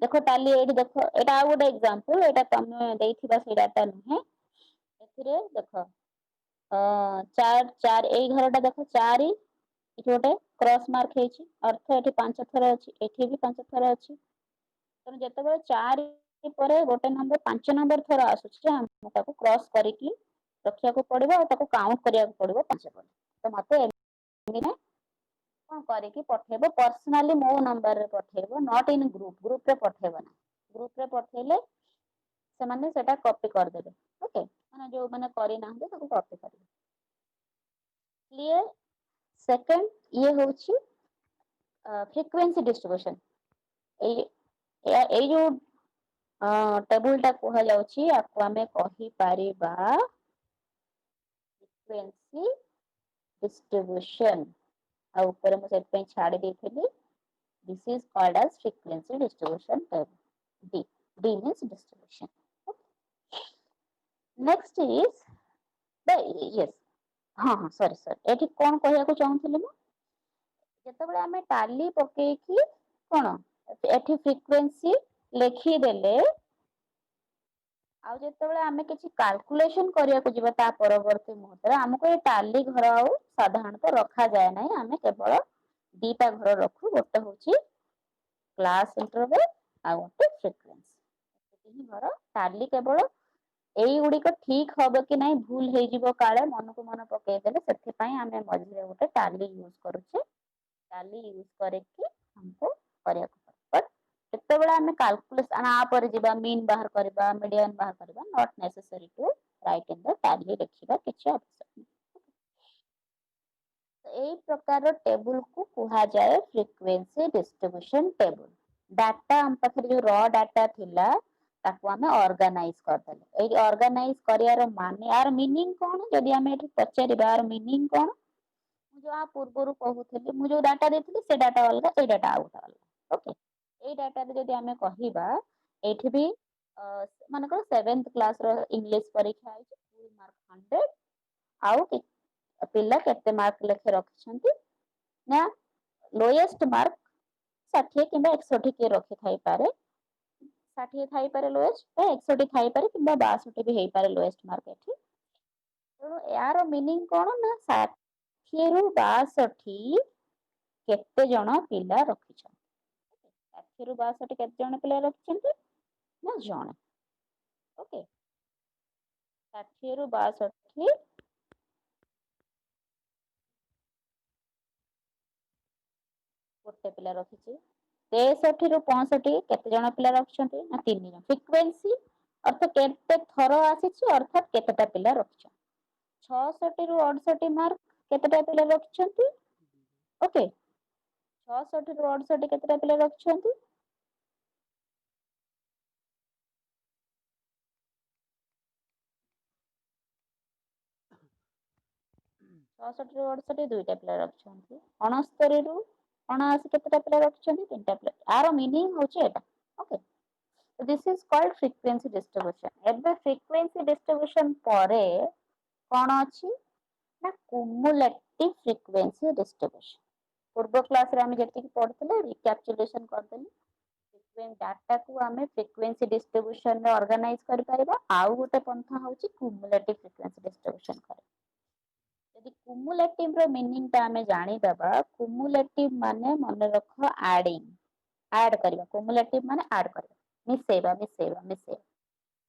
ଦେଖ ଟାଲି ଏଇଠି ଦେଖ, ଏଇଟା ଆଉ ଗୋଟେ ଏକ୍ଜାମ୍ପଲ, ଏଇଟା ତମେ ଦେଇଥିବା ସେଇ ଡାଟା ନୁହେଁ। ଏଥିରେ ଦେଖ 4 ଏଇ ଘରଟା ଦେଖ 4, ଏଠି ଗୋଟେ କ୍ରସ ମାର୍କ ହେଇଛି, ଅର୍ଥ ଏଠି 5 ଥର ଅଛି, ଏଠି ବି 5 ଥର ଅଛି। ତେଣୁ ଯେତେବେଳେ 4 ପରେ ଗୋଟେ ନମ୍ବର 5 ନମ୍ବର ଥର ଆସୁଛି, ଆମେ ତାକୁ କ୍ରସ୍ କରିକି ରଖିବାକୁ ପଡିବ, ଆଉ ତାକୁ କାଉଣ୍ଟ କରିବାକୁ ପଡିବ 5 ପରେ। ତ ମତେ କଣ କରିକି ପଠେଇବ, ପର୍ସନାଲି ମୋ ନମ୍ବରରେ ପଠେଇବ, ନଟ୍ ଇନ୍ ଗ୍ରୁପ, ଗ୍ରୁପରେ ପଠେଇବ ନାହିଁ। ଗ୍ରୁପରେ ପଠେଇଲେ ସେମାନେ ସେଟା କପି କରିଦେବେ, ଓକେ। ମାନେ ଯୋଉମାନେ କରିନାହାନ୍ତି ତାକୁ କପି କରିବେ। କ୍ଲିୟର? ସେକେଣ୍ଡ ଇଏ ହଉଛି ଫ୍ରିକ୍ୱେନ୍ସି ଡିଷ୍ଟ୍ରିବ୍ୟୁସନ। ଏଇ ଯୋଉ ଟେବୁଲ ଟା କୁହାଯାଉଛି, ଆକୁ ଆମେ କହିପାରିବା ଫ୍ରିକ୍ୱେନ୍ସି ଡିଷ୍ଟ୍ରିବ୍ୟୁସନ। ଆଉ ଉପରେ ମୁଁ ସେଥିପାଇଁ ଛାଡି ଦେଇଥିଲି, this is called as frequency distribution table. D means distribution. Okay. Next is yes, ହଁ ସରି ଏଠି କଣ କହିବାକୁ ଚାହୁଁଥିଲି ମୁଁ, ଯେତେବେଳେ ଆମେ ଟାଲି ପକେଇକି କଣ ଏଠି ଫ୍ରିକ୍ୱେନ୍ସି ଲେଖିଦେଲେ, ଆଉ ଯେତେବେଳେ ଆମେ କିଛି କାଲକୁଲେସନ କରିବାକୁ ଯିବା ତା ପରବର୍ତ୍ତୀ ମୁହୂର୍ତ୍ତରେ, ଆମକୁ ଏ ଟାଲି ଘର ଆଉ ସାଧାରଣତଃ ରଖାଯାଏ ନାହିଁ। ଆମେ କେବଳ 2ଟା ଘର ରଖୁ, ଗୋଟେ ହଉଛି କ୍ଲାସ ଇଣ୍ଟରଭାଲ ଆଉ ଗୋଟେ ଫ୍ରିକ୍ୱେନ୍ସି। ଘର ଟାଲି କେବଳ एई गुड़िक ठीक हम कि नहीं भूल हो काले मन को मन पकईदे से आम मझे गोटे टाली यूज करुचे टाली यूज करके हमको बट केतेबेले आम कैलकुलेशन आपर जीवा मीन बाहर करबा मीडियन बाहर करबा not necessary to write in the tally लिखिबा किछि आवश्यक नहीं। एई प्रकार टेबुल को कहा जाए फ्रीक्वेंसी डिस्ट्रीब्यूशन टेबुल। डाटा हम पाखरे जो रॉ डाटा थिला ताको आमे ऑर्गेनाइज करदेले एई ऑर्गेनाइज करियार माने यार मीनिंग कोन जदि आमे एठी पचारिबा यार मीनिंग कोन जो आ पूर्वरु कहूଥିଲି मु जो डाटा देथिली से डाटा अलगा ए डाटा आउट अलगा ओके ए डाटा रे जदि आमे कहिबा एठी भी मानकर 7th क्लास रो इंग्लिश परीक्षा आइछ फुल मार्क 100 आउ पिला केते मार्क लेखे रखिसंती ना लोएस्ट मार्क 60 किंबा 61 के रखि थाई पारे 60 थाई पारे लोएस्ट बा 61 थाई पारे किंबा 62 भी हेई पारे लोएस्ट मार्क एठी तो यार मीनिंग कोन ना 60 रु 62 केते जण पिला रखिछन 60 रु 62 केते जण पिला रखिछन्ती ना जण ओके 60 रु 62 गोटे पिला रखिछि 63 रु 65 केते जण पिला रखिछन्ती ना 3 जण फ्रीक्वेंसी अर्थ केते थरो आसीछि अर्थात केतेटा पिला रखिछन 66 रु 68 मार्क केतेटा पिला रखिछन्ती ओके 66 रु 68 केतेटा पिला रखिछन्ती 66 रु 68 दुईटा पिला रखिछन्ती 69 रु 79 केतेटा पिला रखिछन्ती तीनटा पिला आरो मीनिंग होचे एटा okay so this is called frequency distribution एबे frequency distribution परे कोन अछि ना cumulative frequency distribution पूर्व क्लास रे हम जेति पढ़थिले रिकैप्चुलेशन करदेली फ्रीक्वेंसी डाटा को आमे फ्रीक्वेंसी डिस्ट्रीब्यूशन रे ऑर्गेनाइज करि परिबा आउ गोटे पंथा होची cumulative frequency distribution करे यदि cumulative रो मीनिंग ता आमे जानि दबा cumulative माने मन रख एडिंग ऐड करबा cumulative माने ऐड करबा मिसेबा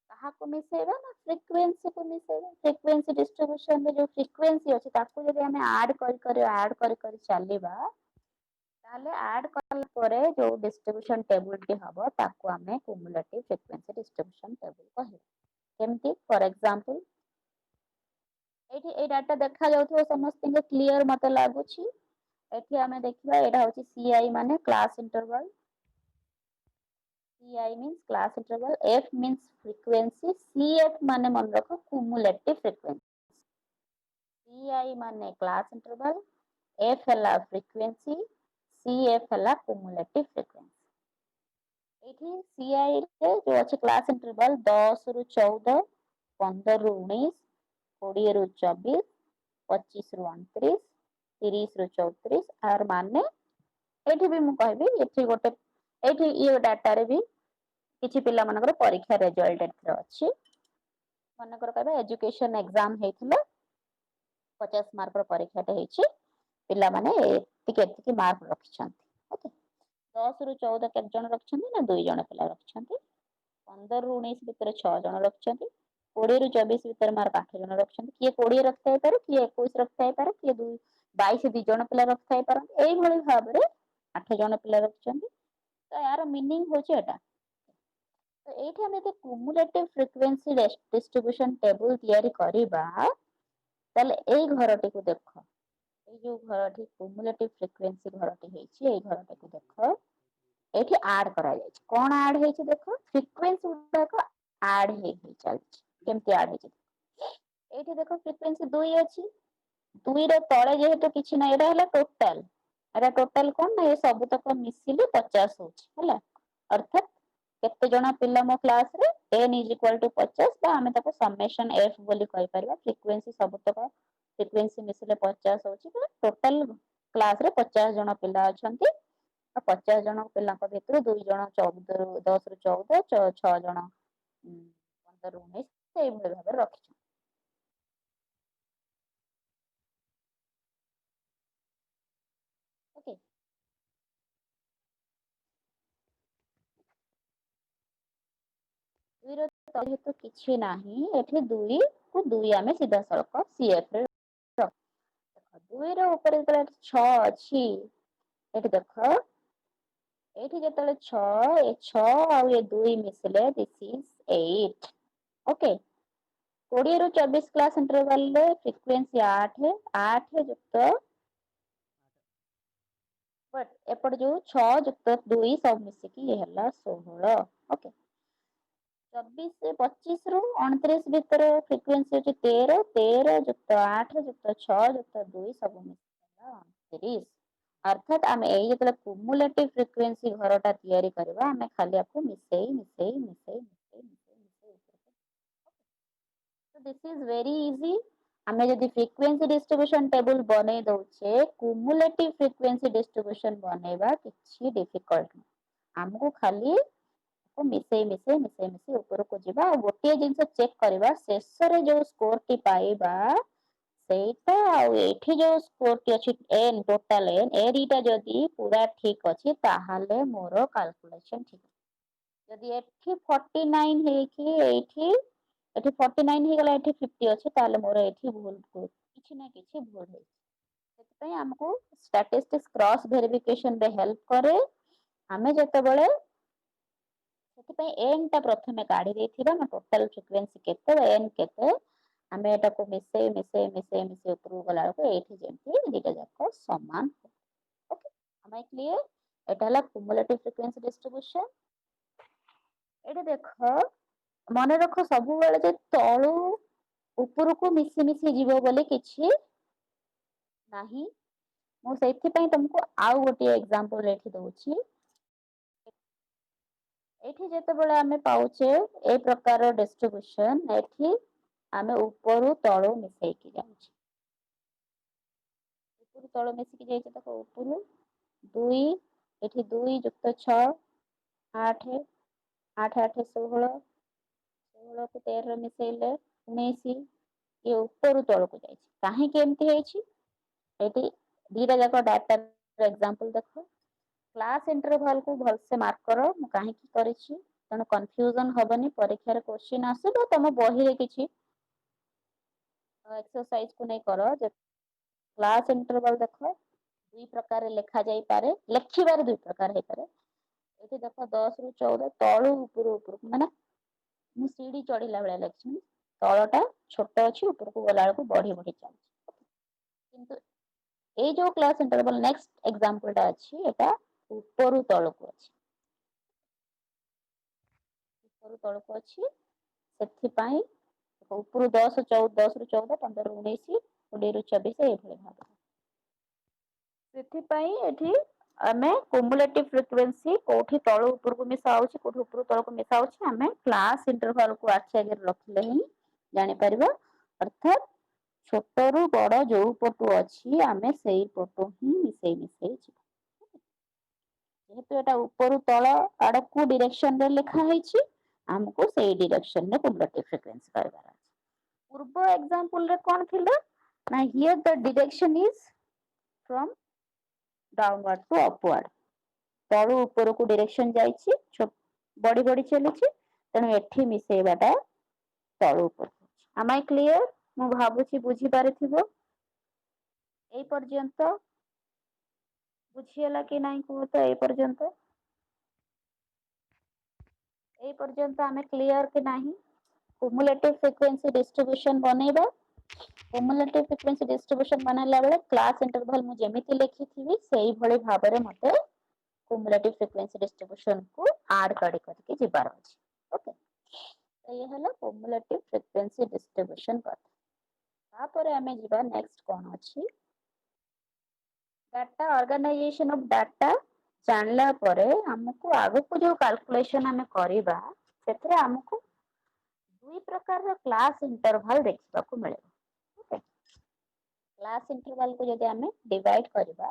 कहा को मिसेबा ना फ्रीक्वेंसी को मिसेबा फ्रीक्वेंसी डिस्ट्रीब्यूशन रे जो फ्रीक्वेंसी अछि ताको यदि हमें ऐड कर चलीबा ताले ऐड करला परे जो डिस्ट्रीब्यूशन टेबल टी हबो ताको हमें cumulative frequency distribution table कहबो केमती फॉर एग्जांपल एठी ए डाटा देखा जाउथो समस्त के क्लियर मते लागुछि एठी हमें देखिबा एटा होछि CI माने class interval CI means class interval F means frequency CF माने मन रखो cumulative frequency CI माने class interval F हला frequency CF हला cumulative frequency एठी CI रे जो अछि क्लास इंटरवल 10 रु 14 15 रु 19 20 रु 24 25 रु 29 30 रु 34 आर माने एठी भी मु कहबी एठी गोटे एठी ये डाटा रे भी किछि पिला मनकर परीक्षा रिजल्ट एथर अछि मनकर कहबे एजुकेशन एग्जाम हेथिला 50 मार्क रो परीक्षा टे हेछि पिला माने एतिके मार्क रखिछन्ती ओके 10 रु 14 केते जण रखिछन्ती ना 2 जण पिला रखिछन्ती 15 रु 19 भितर 6 जण रखिछन्ती 20 रु 24 भितर मार्क 8 जण रखिछन्ती किए 20 रखिथाइ पारे किए 21 रखिथाइ पारे किए 22 2 जण पिला रखिथाइ पारे एई भଳି भाबरे 8 जण पिला रखिछन्ती तो यार मीनिंग होचे एटा तो एठी हम एते cumulative frequency distribution table तयारी करिबा ताले एई घरटी को देखो एई जो घरटी cumulative frequency घरटी हेछि एई घरटी को देखो एठी ऐड करा जाय कोन ऐड हेछि देखो फ्रीक्वेंसी उडा ऐड हे चलछि केमति ऐड हेछि एठी देखो फ्रीक्वेंसी 2 अछि 2 रे तळे जेहेतु किछि नै एटा हला टोटल एटा टोटल कोन ना ए सब तक मिसिले 50 होछि हला अर्थात केते जणा पिला मो क्लास रे n = 50 बा हमें ताको समेशन f बोली कहि परिबा फ्रीक्वेंसी सब तक फ्रीक्वेंसी मिसिले 50 होछि टोटल क्लास रे 50 जणा पिला अछंती 50 जण पिलाଙ୍କ भितରୁ 2 जण 14 10 ରୁ 14 6 ଜଣ 15 ରୁ 19 ସେଇଭଳି ଭାବରେ ରଖିଛନ୍ତି ଓକେ 2 ର ଯେହେତୁ କିଛି ନାହିଁ ଏଠି 2 କୁ 2 ଆମେ ସିଧାସଳଖ CF ରେ ରଖ। 2 ର ଉପରେ ଯେତେବେଳେ 6 ଅଛି ଏଠି ଦେଖ ଏଇଠି ଯେତେବେଳେ 6 ଏ 6 ଆଉ ଏ 2 ମିଶିଲେ ଦିସ୍ ଇଜ 8 ଓକେ। 20 ରୁ 24 କ୍ଲାସ୍ ଇଣ୍ଟରଭାଲରେ ଫ୍ରିକ୍ୱେନ୍ସି 8 ଯୁକ୍ତ ବଟ୍ ଏପଟେ ଯୋଉ 6 ଯୁକ୍ତ 2 ସବୁ ମିଶିକି ଇଏ ହେଲା 16 ଓକେ। 24 25 ରୁ 29 ଭିତରେ ଫ୍ରିକ୍ୱେନ୍ସି ଅଛି 13 13 ଯୁକ୍ତ 8 ଯୁକ୍ତ 6 ଯୁକ୍ତ 2 ସବୁ ମିଶିକି ହେଲା 29। ଅର୍ଥାତ୍ ଆମେ ଏଇ ଯେତେବେଳେ କୁମୁଲେଟିଭ୍ ଫ୍ରିକ୍ୱେନ୍ସି ଘରଟା ତିଆରି କରିବା ଆମେ ଖାଲି ଆକୁ ମିଶେଇ ଦିସ୍ ଇଜ ଭେରି ଇଜି। ଆମେ ଯଦି ଫ୍ରିକ୍ୱେନ୍ସି ଡିଷ୍ଟ୍ରିବ୍ୟୁସନ ଟେବୁଲ ବନେଇ ଦଉଛେ କୁମୁଲେଟିଭ୍ ଫ୍ରିକ୍ୱେନ୍ସି ଡିଷ୍ଟ୍ରିବ୍ୟୁସନ ବନେଇବା କିଛି ଡିଫିକଲ୍ଟ ନୁହଁ। ଆମକୁ ଖାଲି ମିଶେଇ ଉପରକୁ ଯିବା ଆଉ ଗୋଟିଏ ଜିନିଷ ଚେକ୍ କରିବା ଶେଷରେ ଯୋଉ ସ୍କୋର ଟି ପାଇବା ସେଇଟା ଆଉ ଏଇଠି ଯୋଉ ସ୍କୋରଟି ଅଛି n ଟୋଟାଲ n ଏ ଦିଟା ଯଦି ପୁରା ଠିକ ଅଛି ତାହେଲେ ମୋର କାଲକୁଲେସନ ଠିକ। ଯଦି ଏଠି 49 ହେଇକି ଏଠି 49 ହେଇଗଲା ଏଠି 50 ଅଛି ତାହେଲେ ମୋର ଏଠି ଭୁଲ କିଛି ନା କିଛି ଭୁଲ ହେଇଛି। ସେଥିପାଇଁ ଆମକୁ ଷ୍ଟାଟିଷ୍ଟିକ୍ସ କ୍ରସ୍ ଭେରିଫିକେସନରେ ହେଲ୍ପ କରେ। ଆମେ ଯେତେବେଳେ ସେଥିପାଇଁ n ଟା ପ୍ରଥମେ କାଢି ଦେଇଥିବା ନା ଟୋଟାଲ ଫ୍ରିକ୍ୱେନ୍ସି କେତେ n କେତେ ଆମେ ଏଟାକୁ ମିଶେଇ ଉପରକୁ ଗଲା ବେଳକୁ ଏଇଠି ଯେମିତି ଦିଟା ଯାକ ସମାନ ଓକେ ଆମ କ୍ଲିୟର ଏଟା ହେଲା କୁମୁଲେଟିଭ୍ ଫ୍ରିକ୍ୱେନ୍ସି ଡିଷ୍ଟ୍ରିବ୍ୟୁସନ। ଏଇଠି ଦେଖ ମନେ ରଖ ସବୁବେଳେ ଯେ ତଳୁ ଉପରକୁ ମିଶି ଯିବ ବୋଲି କିଛି ନାହିଁ ମୁଁ ସେଇଥିପାଇଁ ତମକୁ ଆଉ ଗୋଟିଏ ଏକ୍ଜାମ୍ପଲ ଏଠି ଦଉଛି। ଏଇଠି ଯେତେବେଳେ ଆମେ ପାଉଛେ ଏ ପ୍ରକାର ଡିଷ୍ଟ୍ରିବ୍ୟୁସନ ଏଠି ଆମେ ଉପରୁ ତଳୁ ମିଶେଇକି ଯାଉଛେ। ଉପରୁ ତଳ ମିଶିକି ଯାଇଛି ଦେଖ ଉପରୁ 2 ଏଠି 2 ଯୁକ୍ତ 6 8 8 8 16 16କୁ 13 ମିଶେଇଲେ 19 ଇଏ ଉପରୁ ତଳକୁ ଯାଇଛି କାହିଁକି ଏମିତି ହେଇଛି ଏଠି ଦିଟା ଯାକ ଡାଟା ଏକ୍ଜାମ୍ପଲ ଦେଖ କ୍ଲାସ ଇଣ୍ଟରଭାଲକୁ ଭଲସେ ମାର୍କ କର ମୁଁ କାହିଁକି କରିଛି ତେଣୁ କନଫ୍ୟୁଜନ ହବନି ପରୀକ୍ଷାରେ କୋଶ୍ଚିନ୍ ଆସିବ ତମ ବହିରେ କିଛି ଏକ୍ସରସାଇଜ କୁ ନେଇ କର କ୍ଲାସ ଇଣ୍ଟରଭାଲ ଦେଖ ଦୁଇ ପ୍ରକାର ଲେଖା ଯାଇପାରେ ଲେଖିବାରେ ଦୁଇ ପ୍ରକାର ହେଇପାରେ ଏଠି ଦେଖ 10 ରୁ 14 ତଳୁ ଉପରକୁ ମାନେ ମୁଁ ସିଢି ଚଢିଲା ଭଳିଆ ଲେଖିଛି ତଳ ଟା ଛୋଟ ଅଛି ଉପରକୁ ଗଲା ବେଳକୁ ବଢି ବଢି ଚାଲିଛି କିନ୍ତୁ ଏଇ ଯୋଉ କ୍ଲାସ ଇଣ୍ଟରଭାଲ ନେକ୍ସଟ ଏକ୍ଜାମ୍ପଲ ଟା ଅଛି ଏଟା ଉପରୁ ତଳକୁ ଅଛି ଉପରୁ ତଳକୁ ଅଛି ସେଥିପାଇଁ ଉପରୁ 10 ରୁ 14 15 ରୁ 19 20 ରୁ 24 ଏଇଭଳି ଭାବରେ ସେଥିପାଇଁ ଏଠି ଆମେ କୁମୁଲେଟିଭ ଫ୍ରିକ୍ୱେନ୍ସି କୋଉଠି ତଳୁ ଉପରକୁ ମିଶା ହଉଛି କୋଉଠି ଉପରୁ ତଳକୁ ମିଶା ହଉଛି ଆମେ କ୍ଲାସ ଇଣ୍ଟରଭାଲକୁ ଆଖି ଆଗରେ ରଖିଲେ ହିଁ ଜାଣିପାରିବା ଅର୍ଥାତ୍ ଛୋଟରୁ ବଡ ଯୋଉ ପଟୁ ଅଛି ଆମେ ସେଇ ପଟୁ ହିଁ ମିଶେଇ ଯିବା ଯେହେତୁ ଏଟା ଉପରୁ ତଳ ଆଡକୁ ଡିରେକ୍ସନ ରେ ଲେଖା ହେଇଛି ଆମକୁ ସେଇ ଡିରେକ୍ସନରେ କୁମୁଲେଟିଭ ଫ୍ରିକ୍ୱେନ୍ସି କରିବାର ଅଛି ପୂର୍ବ ଏକ୍ଜାମ୍ପଲ ରେ କଣ ଥିଲା ନା here the direction is from downward to upward ତଳୁ ଉପରକୁ ଡିରେକ୍ସନ ଯାଇଛି ବଢି ବଢି ଚାଲିଛି ତେଣୁ ଏଠି ମିଶେଇବାଟା ତଳୁ ଉପରକୁ ଆମ ଆଇ କ୍ଲିୟର ମୁଁ ଭାବୁଛି ବୁଝିପାରିଥିବ ଏଇ ପର୍ଯ୍ୟନ୍ତ ବୁଝିହେଲା କି ନାଇଁ କୁହ ତ ଏଇ ପର୍ଯ୍ୟନ୍ତ ଏଇ ପର୍ଯ୍ୟନ୍ତ ଆମେ କ୍ଲିୟର କି ନାହିଁ କୁମୁଲେଟିଭ ଫ୍ରିକ୍ୱେନ୍ସି ଡିଷ୍ଟ୍ରିବ୍ୟୁସନ ବନେଇବା କୁମୁଲେଟିଭ ଫ୍ରିକ୍ୱେନ୍ସି ଡିଷ୍ଟ୍ରିବ୍ୟୁସନ ବନେଇଲା ବେଳେ କ୍ଲାସ ଇଣ୍ଟରଭାଲ ମୁଁ ଯେମିତି ଲେଖିଥିବି ସେଇଭଳି ଭାବରେ ମତେ କୁମୁଲେଟିଭ ଫ୍ରିକ୍ୱେନ୍ସି ଡିଷ୍ଟ୍ରିବ୍ୟୁସନକୁ ଆଡ କରିକି ଯିବାର ଅଛି ଓକେ ଇଏ ହେଲା କୁମୁଲେଟିଭ ଫ୍ରିକ୍ୱେନ୍ସି ଡିଷ୍ଟ୍ରିବ୍ୟୁସନ କଥା ତାପରେ ଆମେ ଯିବା ନେକ୍ସଟ କଣ ଅଛି ଡାଟା ଅର୍ଗାନାଇଜେସନ ଅଫ ଡାଟା ଜାଣିଲା ପରେ ଆମକୁ ଆଗକୁ ଯୋଉ କାଲକୁଲେସନ ଆମେ କରିବା ସେଥିରେ ଆମକୁ ଦୁଇ ପ୍ରକାରର କ୍ଲାସ ଇଣ୍ଟରଭାଲ ଦେଖିବାକୁ ମିଳିବ କ୍ଲାସ ଇଣ୍ଟରଭାଲକୁ ଯଦି ଆମେ ଡିଭାଇଡ କରିବା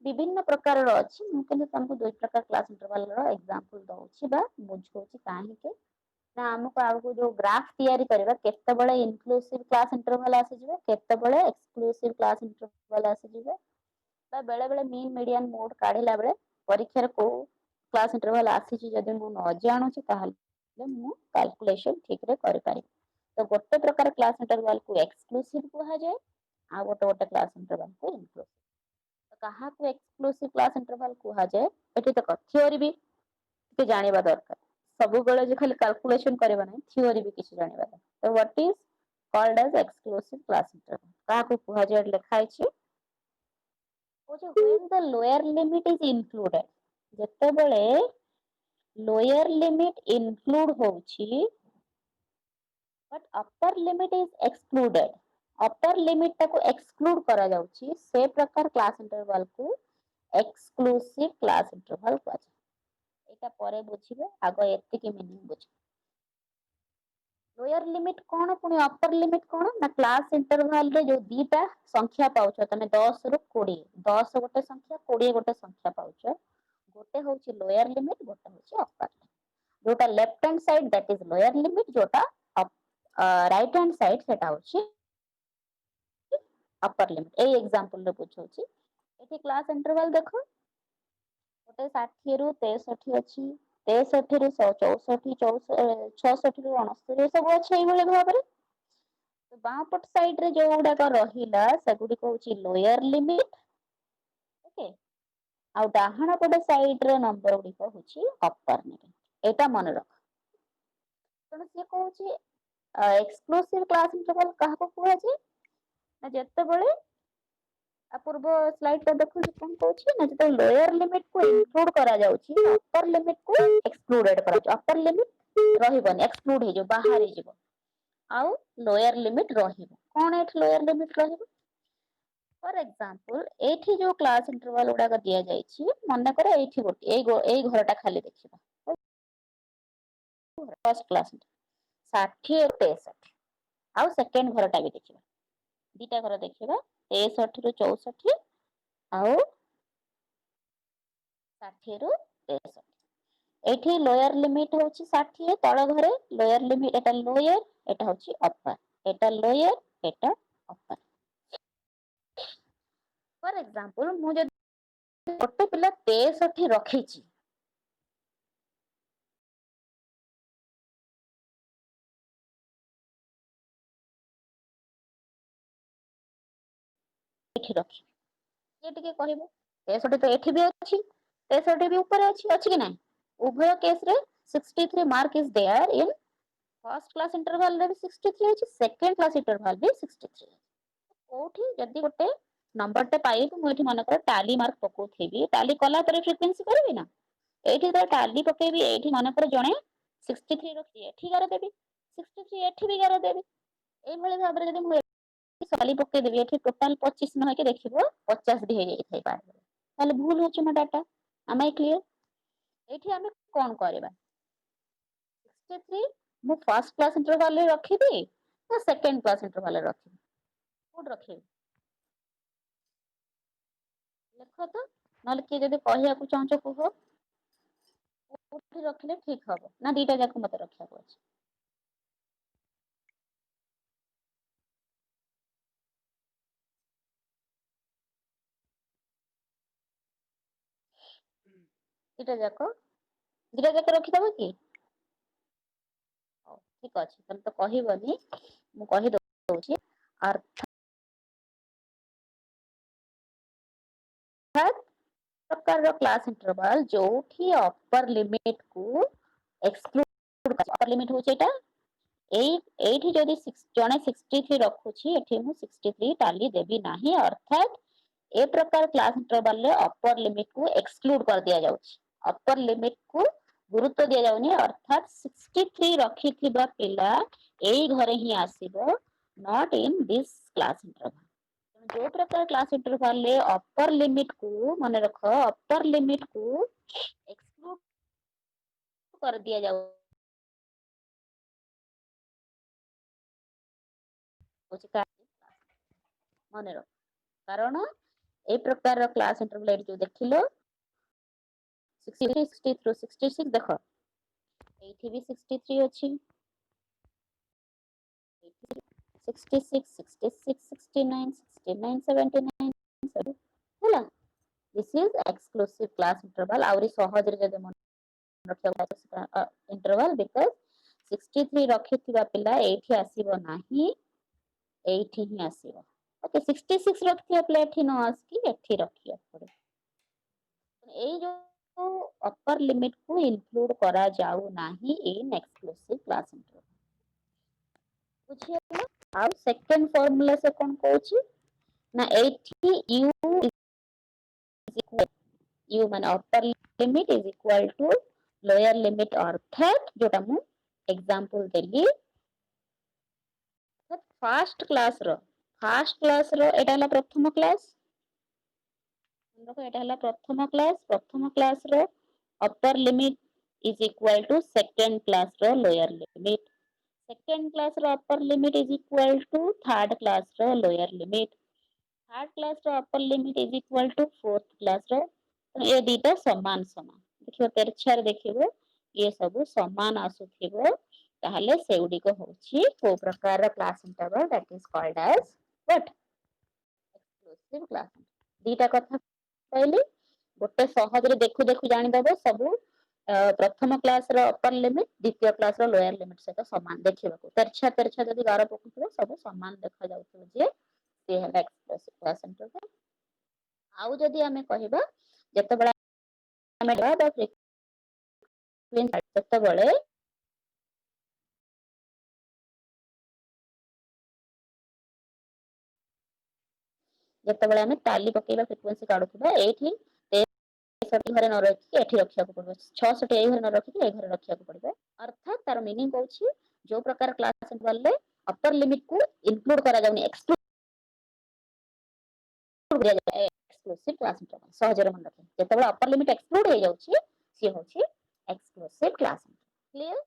ବିଭିନ୍ନ ପ୍ରକାରର ଅଛି ମୁଁ କିନ୍ତୁ ତମକୁ ଦୁଇ ପ୍ରକାର କ୍ଲାସ ଇଣ୍ଟରଭାଲର ଏକ୍ଜାମ୍ପଲ ଦଉଛି ବା ବୁଝଉଛି କାହିଁକି ନା ଆମକୁ ଆଗକୁ ଯୋଉ ଗ୍ରାଫ ତିଆରି କରିବା କେତେବେଳେ ଇନକ୍ଲୁସିଭ କ୍ଲାସ ଇଣ୍ଟରଭାଲ ଆସିଯିବ କେତେବେଳେ ଏକ୍ସକ୍ଲୁସିଭ କ୍ଲାସ ଇଣ୍ଟରଭାଲ ଆସିଯିବ ବା ବେଳେ ବେଳେ ମିନ୍ ମିଡିଆନ ମୋଡ କାଢିଲା ବେଳେ ପରୀକ୍ଷାରେ କୋଉ କ୍ଲାସ ଇଣ୍ଟରଭାଲ ଆସିଛି ଯଦି ମୁଁ ନ ଜାଣୁଛି ତାହେଲେ मु कैलकुलेशन ठीक रे करि पारि। तो गोटे प्रकार क्लास इंटरवल को एक्सक्लूसिव कहा जाए आ गोटे गोटे क्लास इंटरवल को इंक्लूसिव। तो कहा को एक्सक्लूसिव क्लास इंटरवल कहा जाए एठी तक थ्योरी भी के जानिबा दरकार। सब बेले जे खाली कैलकुलेशन करबा नै थ्योरी भी किछ जानिबा दरकार। तो what is called as exclusive class interval कहा को कहा जाए लिखा है when the lower limit is included जते बेले लोअर लिमिट इंक्लूड होउछि but upper limit is excluded upper limit ताको एक्सक्लूड करा जाउछि से प्रकार क्लास इंटरवल को एक्सक्लूसिव क्लास इंटरवल कहै छै। एटा परे बुझिबे आगो एति के मीनिंग बुझ लोअर लिमिट कोन पुनी अपर लिमिट कोन ना क्लास इंटरवल रे जो दीटा संख्या पाउछ तने 10 रु 20 10 गोटे संख्या 20 गोटे संख्या पाउछ गोटे होउछि लोअर लिमिट गोटे होउछि अपर जोटा left hand side that is lower limit जोटा राइट हैंड साइड सेटा होउछि अपर लिमिट। ए एग्जांपल रे बुझौछि एठी क्लास इंटरवल देखो गोटे 60 रु 63 अछि 63 रु 64 66 रु 69 सब अछि एई भले भाबरे। तो बाँ पट साइड रे जो गुडा का रहिला सेगुडी कहउछि लोअर लिमिट ओके आ डाहाण पट साइड रे नंबर गुडी कहउछि अपर लिमिट एटा मन रख। तण से कहउछि एक्सक्लूसिव क्लास इंटरवल कहा को कहै छै ना जत्ते बळे पूर्व स्लाइड पे देखु कोन कहउछि ना जते लोअर लिमिट को इंक्लूड करा जाउछि अपर लिमिट को एक्सक्लूडेड करा जाउछि अपर लिमिट रहिबन एक्सक्लूड हे जो बाहर हे जिवो आउ लोअर लिमिट रहिबो कोन एठ लोअर लिमिट रहिबो फॉर एग्जांपल एठी जो क्लास इंटरवल उडा का दिया जायछि मानना करे एठी गोटे एई घरटा खाली देखिबा फर्स्ट क्लास 60 63 आउ सेकंड घरटा भी देखिबा दीटा घर देखिबा 63 रु 64 आउ 60 रु 63 एठी लोअर लिमिट होछि 60 तळ घरे लोअर लिमिट एटा लोअर एटा होछि अपर एटा lower Etah upper. For example मु जदि गोटे पिला 63 रखिछि एठी रखि ये टिके कहबो 63 तो एठी भी अछि 63 भी ऊपर अछि कि नै उभय केस रे 63 mark is there in first class interval रे 63 अछि सेकंड क्लास इंटरवल भी 63 कोठी जदि गोटे नंबर टे पाई मु एठी मन कर टाली मार्क पकोथेबी टाली कला परे फ्रीक्वेंसी करबी ना एठी तो टाली पकेबी एठी मन कर जणे 63 रखी एठी गार देबी 63 एठी भी गार देबी एई भले भाबरे जदि मु साली पके देबी एठी टोटल 25 न होके देखिबो 50 भी हे जाई थाई पारे ताले भूल होछि ना डाटा am I clear एठी हमें कोन करबा 63 मु फर्स्ट क्लास इंटरवल रे रखिबी ना सेकंड क्लास इंटरवल रे रखिबी कोड रखिबी लेखो तो नले के जदि कहिया को चाहछो कुहो कोठी रखले ठीक हबो ना दीटा जाक मते रखिया को अछि दीटा जाक रखि दबो कि ठीक अछि तम तो कहिबनी मु कहि दउछि अर्थात प्रकार क्लास इंटरवल जोठी अपर लिमिट को एक्सक्लूड अपर लिमिट होछि एटा एठी जदि जणे 63 रखुछि एठी मु 63 टाली देबी नाही अर्थात ए प्रकार क्लास इंटरवल रे अपर लिमिट को एक्सक्लूड कर दिया जाउछि अपर लिमिट को गुरुत्व दिया जाउनी अर्थात 63 रखिथिबा पिला एई घरे ही आसीबो not in this class interval जो प्रकार क्लास इंटरवल ले अपर लिमिट को माने रख अपर लिमिट को एक्सक्लूड कर दिया जाउ मने रख कारण ए प्रकार क्लास इंटरवल जो देखिलो 60 थ्रू 66 देखो एठी भी 63 अछि 66 66 69 69 79 होला this is exclusive class interval आउरी सहज रे जदि मन रखिया इंटरवल बिकॉज़ 63 रखिथिबा पिला एठी आसीबो नाही एठी ही आसीबो ओके 66 रखिथिबा पिला एठी न आसकी एठी रखिया पड़े एई जो अपर लिमिट को इंक्लूड करा जाऊ नाही इन एक्सक्लूसिव क्लास इंटरवल बुझिए आ सेकंड फार्मूला से कोन कहूची ना एठी u माने upper limit is equal to lower limit अर्थात जोटा मु एग्जांपल देली फर्स्ट क्लास रो एटा हला प्रथम क्लास रो upper limit is equal to second class रो लोअर लिमिट सेकंड क्लास रो upper limit is equal to third class रो लोअर लिमिट थर्ड क्लास रो upper limit is equal to fourth class रो ये दीटा समान समान देखियो तेरछार देखिबो ये सब समान आसुथिबो ताहले सेउडी को होची को प्रकार class interval that is called as what exclusive class दीटा कथा कहली गोटे सहज रे देखु देखु जानि दबो सब प्रथम क्लास रो अपर लिमिट द्वितीय क्लास रो लोअर लिमिट से समान देखिबो तेरछा तेरछा जदी गार पकुथिबो सब समान देखा जाउथबो जे से हला एक्सक्लूसिव क्लास इंटरवल आउ जदी हमें कहिबा जते बडा हमें डा फ्रीक्वेंसी तते बळे जते बळे हमें टाली पकेबा फ्रीक्वेंसी काढुथबा एठी 63 घरे न रखि एठी रखिया को पड़बो 66 एही घरे न रखि एही घरे रखिया को पड़बो अर्थात तार मीनिंग होची जो प्रकार क्लास इंटरवल ले अपर लिमिट को इंक्लूड करा जाउनी एक्सक्लूसिव क्लास इंटरवल सहजरे मन रखे जते बळे अपर लिमिट एक्सक्लूड हो जाउची सी होची एक्सक्लूसिव क्लास क्लियर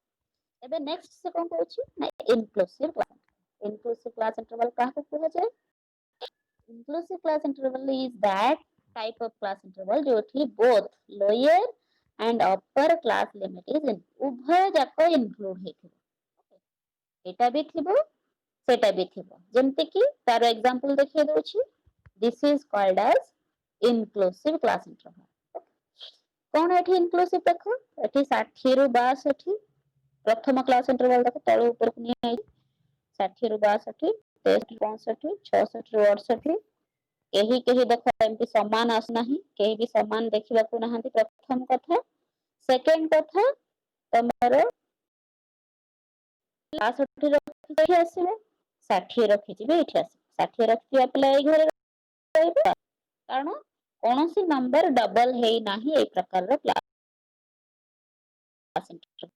एबे नेक्स्ट से कोन कहूची ना इंक्लूसिव क्लास इंटरवल का कहू जाय inclusive class interval is that type of class interval जोठी both lower and upper class limit is in उभय जाको include हेथिबो एटा भी थिबो सेटा भी थिबो जेमते कि तार एग्जांपल देखिए दोछि this is called as inclusive class interval कोन एठी inclusive देखो एठी 60 रु 62 प्रथम क्लास इंटरवल देखो तळो ऊपर को नहीं 60 रु 62 63 65 66 रु 68 केही केही देखो एमती समान आसनाही केही भी समान देखिबा को नहांती प्रथम कथा सेकंड कथा तमरो 62 रखि आसीबे 60 रखि जिबे एठी आसी 60 रखि आपले एई घरे रहइबो कारण कोनोसी नंबर डबल हेई नाही ए प्रकार रो क्लास इंटरवल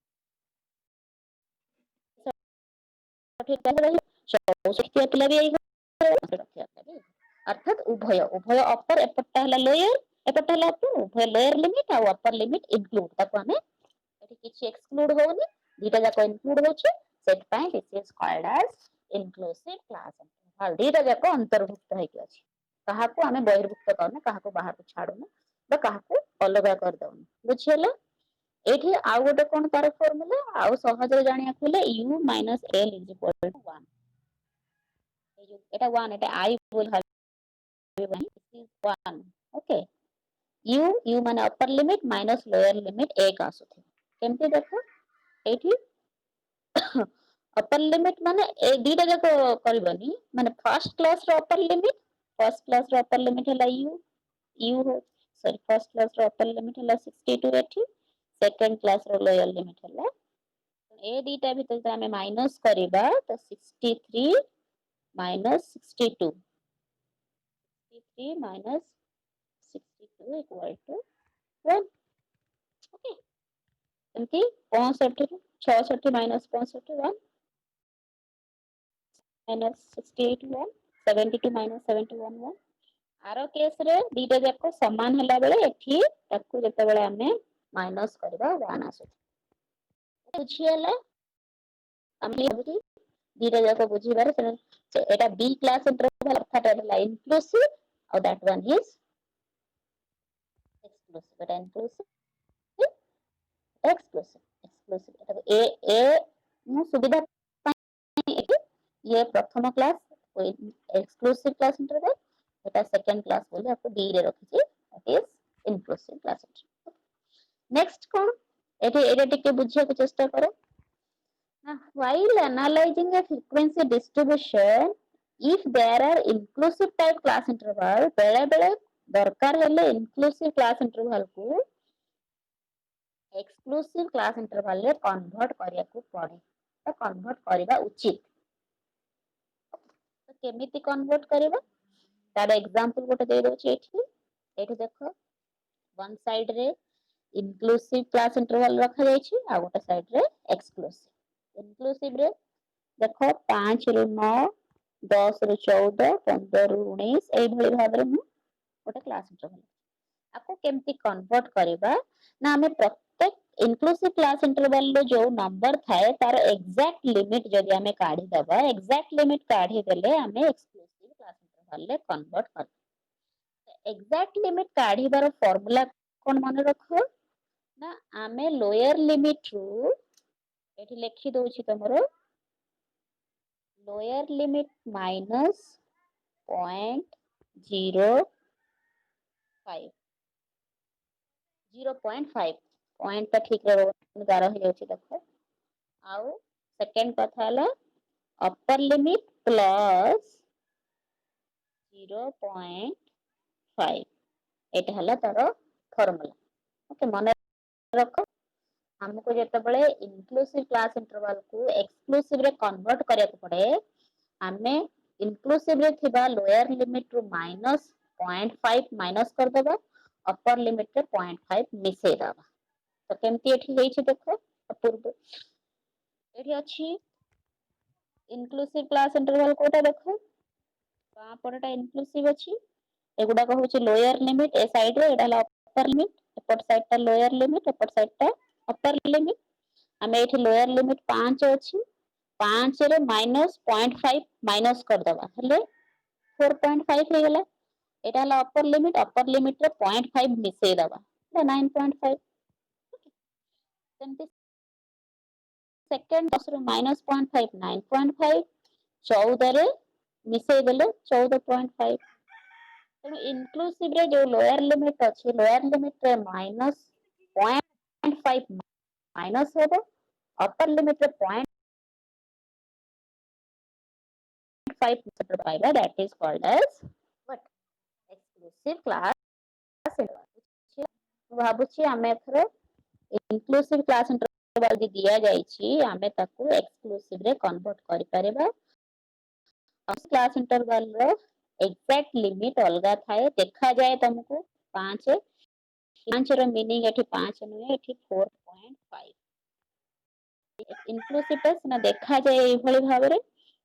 64 आपले भी एई घरे रखि अर्थात उभय उभय अपर एपटा हला लोअर एपटा हला अपर उभय लोअर लिमिट और अपर लिमिट इंक्लूड ताको हमें एठी किछि एक्सक्लूड होनी दीटा जाको इंक्लूड होछि सेट पय this is called as inclusive class interval दीटा जाको अंतर्भुक्त है कि अछि कहा को हमें बहिर्भुक्त करने कहा को बाहर को छाडुने बा कहा को अलगा कर दउनी बुझियला एठी आ गोटे कोन तार फार्मूला आ सहज रे जानिया खुले u - l = 1 eta 1 eta I बोल this is 1 okay u माने upper limit minus lower limit एक आसुथे केमते देखो एठी अपर लिमिट माने ए दीटा जाको करबनी माने फर्स्ट क्लास रो अपर लिमिट हला u हो सॉरी फर्स्ट क्लास रो अपर लिमिट हला 62 एठी सेकंड क्लास रो लोअर लिमिट हला ए दीटा भीतर हमें माइनस करिबा तो 63 minus 62 63 minus 62 equal to 1 okay एमती 65 66 minus 65 1 minus 68 1 72 minus 71 1 आरो केस रे दीटा जाको समान हला बेले एठी ताकू जते बेले हमें माइनस करबा 1 आसु बुझियला हमनी बुझी दीटा जाको बुझिबारे एटा बी क्लास इंटरवल अर्थात एटा इंक्लूसिव और that one is exclusive eta exclusive eta ए मु सुविधा ये प्रथम क्लास एक्सक्लूसिव क्लास इंटरवल एटा सेकंड क्लास बोले आपको डी रे रखिछि that is inclusive class interval next कोन एटा टिके बुझिया को चेष्टा करो while analyzing a frequency distribution, if there are inclusive type class interval, बेले बेले दरकार हेले inclusive class interval को exclusive class interval रे convert करिया को पड़े तो convert करिबा उचित तो केमिति convert करिबा तार एग्जांपल गोटे दे दोछि एठी देखो वन साइड रे inclusive class interval रखा जायछि आ गोटे साइड रे exclusive inclusive रे देखो 5 रु 9 10 रु 14 15 रु 19 एई भली भाबरे मु गोटे क्लास इंटरवल आपको केमती कन्वर्ट करबा ना हमें प्रत्येक इंक्लूसिव क्लास इंटरवल रो जो नंबर थाए तार एग्जैक्ट लिमिट जदी हमें काढी दबा एग्जैक्ट लिमिट काढी देले हमें एक्सक्लूसिव क्लास इंटरवल ले कन्वर्ट कर एग्जैक्ट लिमिट काढी बार फार्मूला कोन माने रखो ना हमें लोअर लिमिट रू एठी लिखि दोछि तमरो लोअर लिमिट माइनस 0.05 0.5 पॉइंट तो ठीक रे 11 हो जाउछि देखो आउ सेकंड कथा हला अपर लिमिट प्लस 0.5 एटा हला तारो फार्मूला ओके मन रखो हमको जेतेबेले इंक्लूसिव क्लास इंटरवल को एक्सक्लूसिव रे कन्वर्ट करिया को पड़े हमें इंक्लूसिव रे थिबा lower limit rho minus 0.5 minus कर देबा अपर लिमिट रे 0.5 मिसे दबा तो केमती एठी हेछि देखो पूर्व एठी अछि इंक्लूसिव क्लास इंटरवल कोटा देखो का पड़टा इंक्लूसिव अछि एगुडा को होछि लोअर लिमिट ए साइड रे एडा अपर लिमिट एपट साइड ता लोअर लिमिट एपट साइड ता अपर लिमिट हमें एठी लोअर लिमिट 5 अछि 5 रे माइनस 0.5 माइनस कर दबा हले 4.5 हे गेला एटा हला अपर लिमिट रे 0.5 मिसे दबा 9.5 सेंटी सेकंड 10 रे माइनस 0.5 9.5 14 रे मिसे देले 14.5 तेणु इनक्लूसिव रे जो लोअर लिमिट अछि लोअर लिमिट रे माइनस 0.5 माइनस होबो अपर लिमिट रे 0.5 पाइबा that is called as what exclusive class interval भाबुछि हमें एथरे इंक्लूसिव क्लास इंटरवल दिया जायछि हमें ताकू एक्सक्लूसिव रे कन्वर्ट करि परिबा क्लास इंटरवल रो एग्जैक्ट लिमिट अलगा थाए देखा जाए तुमको 5 5 रो मीनिंग एठी 5 नुहे एठी 4.5 इंक्लूसिव टेस्ट ना देखा जाए एई भली भाबरे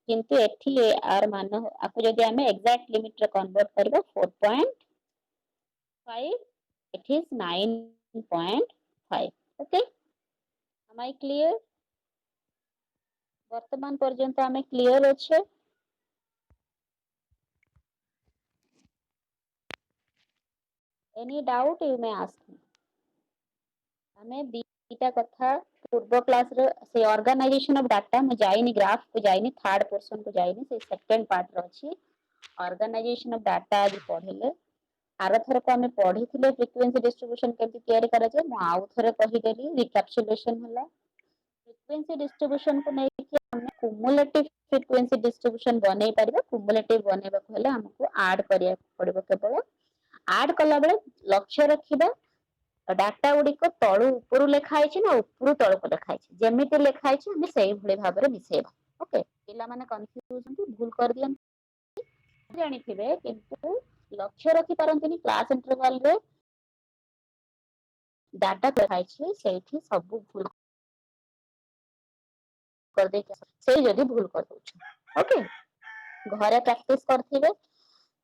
किंतु एठी आर मान आपको जदी हमें एग्जैक्ट लिमिट रे कन्वर्ट करबा 4.5 it is 9.5 okay am I clear वर्तमान पर्यंत हमें क्लियर अछि any doubt you may ask me हमें बीटा कथा पूर्व क्लास रे से ऑर्गेनाइजेशन ऑफ डाटा में जाइनी ग्राफ को जाइनी थर्ड पोर्शन को जाइनी से सेकंड पार्ट रो अछि ऑर्गेनाइजेशन ऑफ डाटा आज पढिले आर थर को हमें पढिथिले फ्रीक्वेंसी डिस्ट्रीब्यूशन केमति तयारी करा जाय मु आउ थरे कहि देली रिकैप्सुलेशन हला फ्रीक्वेंसी डिस्ट्रीब्यूशन को नै कि हमें क्युमुलेटिव फ्रीक्वेंसी डिस्ट्रीब्यूशन बनै परिबा क्युमुलेटिव बनेबा को हले हमको ऐड करिया पड़िबो केवल ऐड कला बेले लक्ष्य रखिबा डाटा गुडी को तळु उपरु लेखा आइछि ना उपरु तळ को लेखा आइछि जेमिति लेखा आइछि हम सेही भले भाबरे मिसेबा ओके पिला माने कंफ्यूज होती भूल कर दियन जानि थिबे किंतु लक्ष्य रखि परंतनी क्लास इंटरवल रे डाटा लेखा आइछि सेठी सब भूल कर दे सेही जदी भूल कर दउछ ओके घरे प्रैक्टिस करथिबे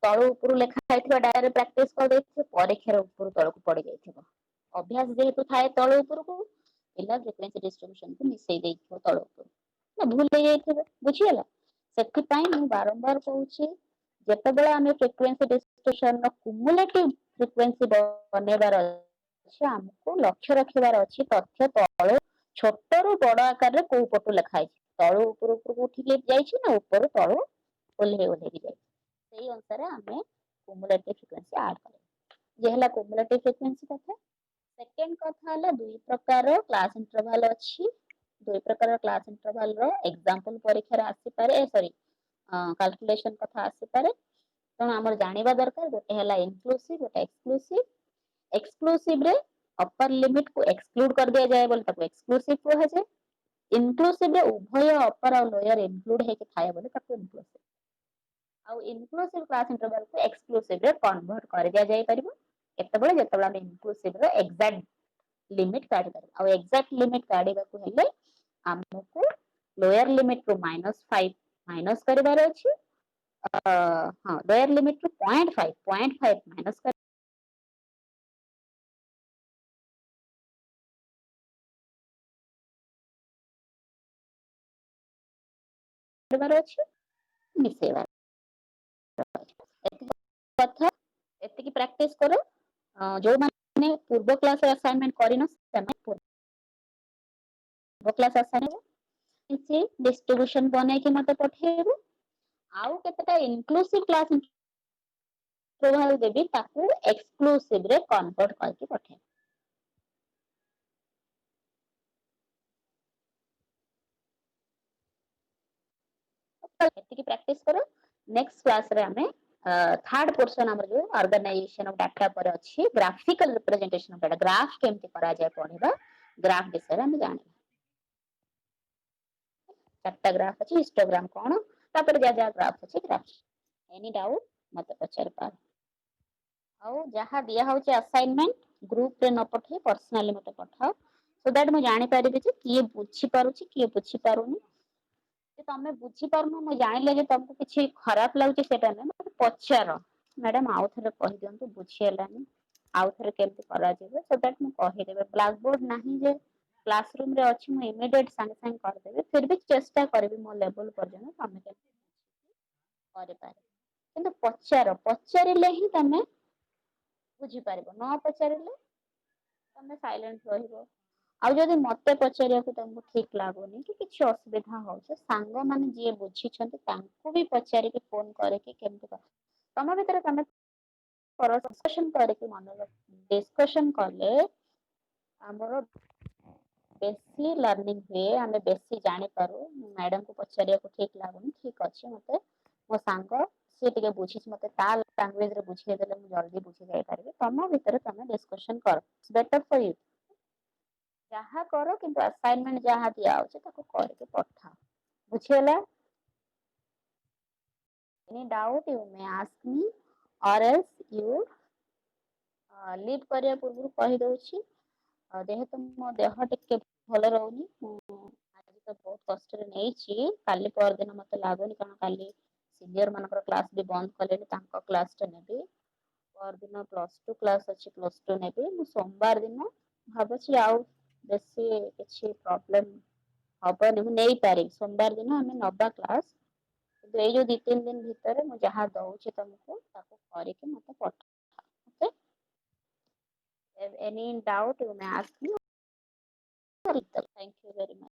तळु उपरु लेखा आइथिबा डाटा रे प्रैक्टिस कर देथिबे परीक्षा रे उपरु तळ को पड़ी जाइथिबो अभ्यास जेहेतु थाए तळु उपरु को पिला फ्रीक्वेंसी डिस्ट्रीब्यूशन को मिसई देइथिबो तळु उपरु ना भूल दे जाइथिबे बुझियला सेति पई मु बारंबार कहूची जेतेबेले हमें फ्रीक्वेंसी डिस्ट्रीब्यूशन नो क्युमुलेटिव फ्रीक्वेंसी बनेबार अछि हमको लक्ष्य रखिबार अछि तथ्य तळु छोट रु बड़ आकार रे को पटु लेखा आइछि तळु उपरु उपरु उठी जाइछि ना उपरु तळु ओल्हे ओल्हे जाइछि सेही अनुसार हमें क्युमुलेटिव फ्रीक्वेंसी ऐड करे जे हला क्युमुलेटिव फ्रीक्वेंसी कथा सेकंड कथा हला दुई प्रकार क्लास इंटरवल अछि दुई प्रकार क्लास इंटरवल रो एग्जांपल परीक्षा रे आसी पारे सॉरी कैलकुलेशन कथा आसी पारे तेणु आमर जानिबा दरकार गोटे हला इंक्लूसिव गोटे एक्सक्लूसिव एक्सक्लूसिव रे अपर लिमिट को एक्सक्लूड कर दिया जाए बोले ताको एक्सक्लूसिव कहा जाए इंक्लूसिव रे उभय अपर और लोअर इंक्लूड हेके थाए बोले ताको इंक्लूसिव आउ इंक्लूसिव क्लास इंटरवल को एक्सक्लूसिव रे कन्वर्ट कर दिया जाय परिबो केतेबेले जेतेबेले हम इंक्लूसिव रे एग्जैक्ट लिमिट काढी पारिबो आ एग्जैक्ट लिमिट काढीबा को हेले हमको लोअर लिमिट रो -5 माइनस करिवार अछि हां लोअर लिमिट रो 0.5 माइनस करिवार अछि मिसेइबार कथा एतिकी प्रैक्टिस करो जो माने पूर्व क्लास असाइनमेंट करिनो सेमे पूर्व क्लास असाइनमेंट किसी डिस्ट्रीब्यूशन बनै कि मते पठेइबो आउ केतेटा इंक्लूसिव क्लास इंटरवल देबी ताकू एक्सक्लूसिव रे कन्वर्ट करके पठेइबो एतिकी प्रैक्टिस करो नेक्स्ट क्लास रे हमें थर्ड पोर्शन हमर जो ऑर्गेनाइजेशन ऑफ डाटा पर अछि graphical representation of data graph केमति करा जाय पढिबा ग्राफ विषय हम जानिबा चारटा ग्राफ अछि हिस्टोग्राम कोन तापर जा ग्राफ अछि ग्राफ एनी डाउट मते पचार पार आउ जहाँ दिया होचे असाइनमेंट ग्रुप रे न पठे पर्सनली मते पठाओ सो दैट मु जानि परिबि जे किए बुझी पारुची किए बुझी पारुनी जे तमे बुझी पारुनो मु जानिले जे तुमको किछि खराब लागुची सेटा नै मते पचार मैडम आउ थरे कहि दियंतु बुझी हेलानी आउ थरे केमति करा जिवो सो दैट मु कहि देबे ब्लैक बोर्ड नाही जे क्लासरूम रे अछि मु इमीडिएट संगे संगे कर देबे फिर भी चेष्टा करबी मो लेवल पर्यंत तमे के करे पारे किंतु पचार पचारिले ही तमे बुझी पारिबो न पचारिले तमे साइलेंट रहिबो आउ जदि मते पचारियाको तमको ठीक लागुनी कि किछि असुविधा होउछ सांग माने जिए बुझिछन्ति तांको भी पचारिके फोन करके केमति तम भिତରେ तमे कर डिस्कशन करके मन डिस्कशन कले हमरो बेसी लर्निंग हुए आमे बेसी जानि पारू मैडम को पचारियाको ठीक लागुनी ठीक अछि मते मो सांग से ଟିକେ बुझिछ मते ता लैंग्वेज रे बुझिए देले मु जल्दी बुझी जाय पारिबि तम भिତରେ तमे डिस्कशन कर बेटर फॉर यू जहाँ करो किंतु असाइनमेंट जहाँ दिया होचे ताको करके पठाओ बुझियला any doubt you may ask me or else you leave करिया पूर्व कहि दउची जेहेतु मो देह टिके भल रहउनी आज तो बहुत कष्ट रे नेइची काली पर दिन मते लागुनी कारण काली सीनियर मानकर क्लास भी बंद कलेनी तांको क्लास टा नेबी पर दिन प्लस 2 क्लास अछि प्लस 2 नेबी मु सोमवार दिन भाबुची आउ बेसी किछि प्रॉब्लम हबनी मु नेइ पारि सोमवार दिन हमें नबा क्लास ए जो 2-3 दिन भीतर मु जहाँ दउची तुमको ताको करके मते पठा okay any doubt you may ask me thank you very much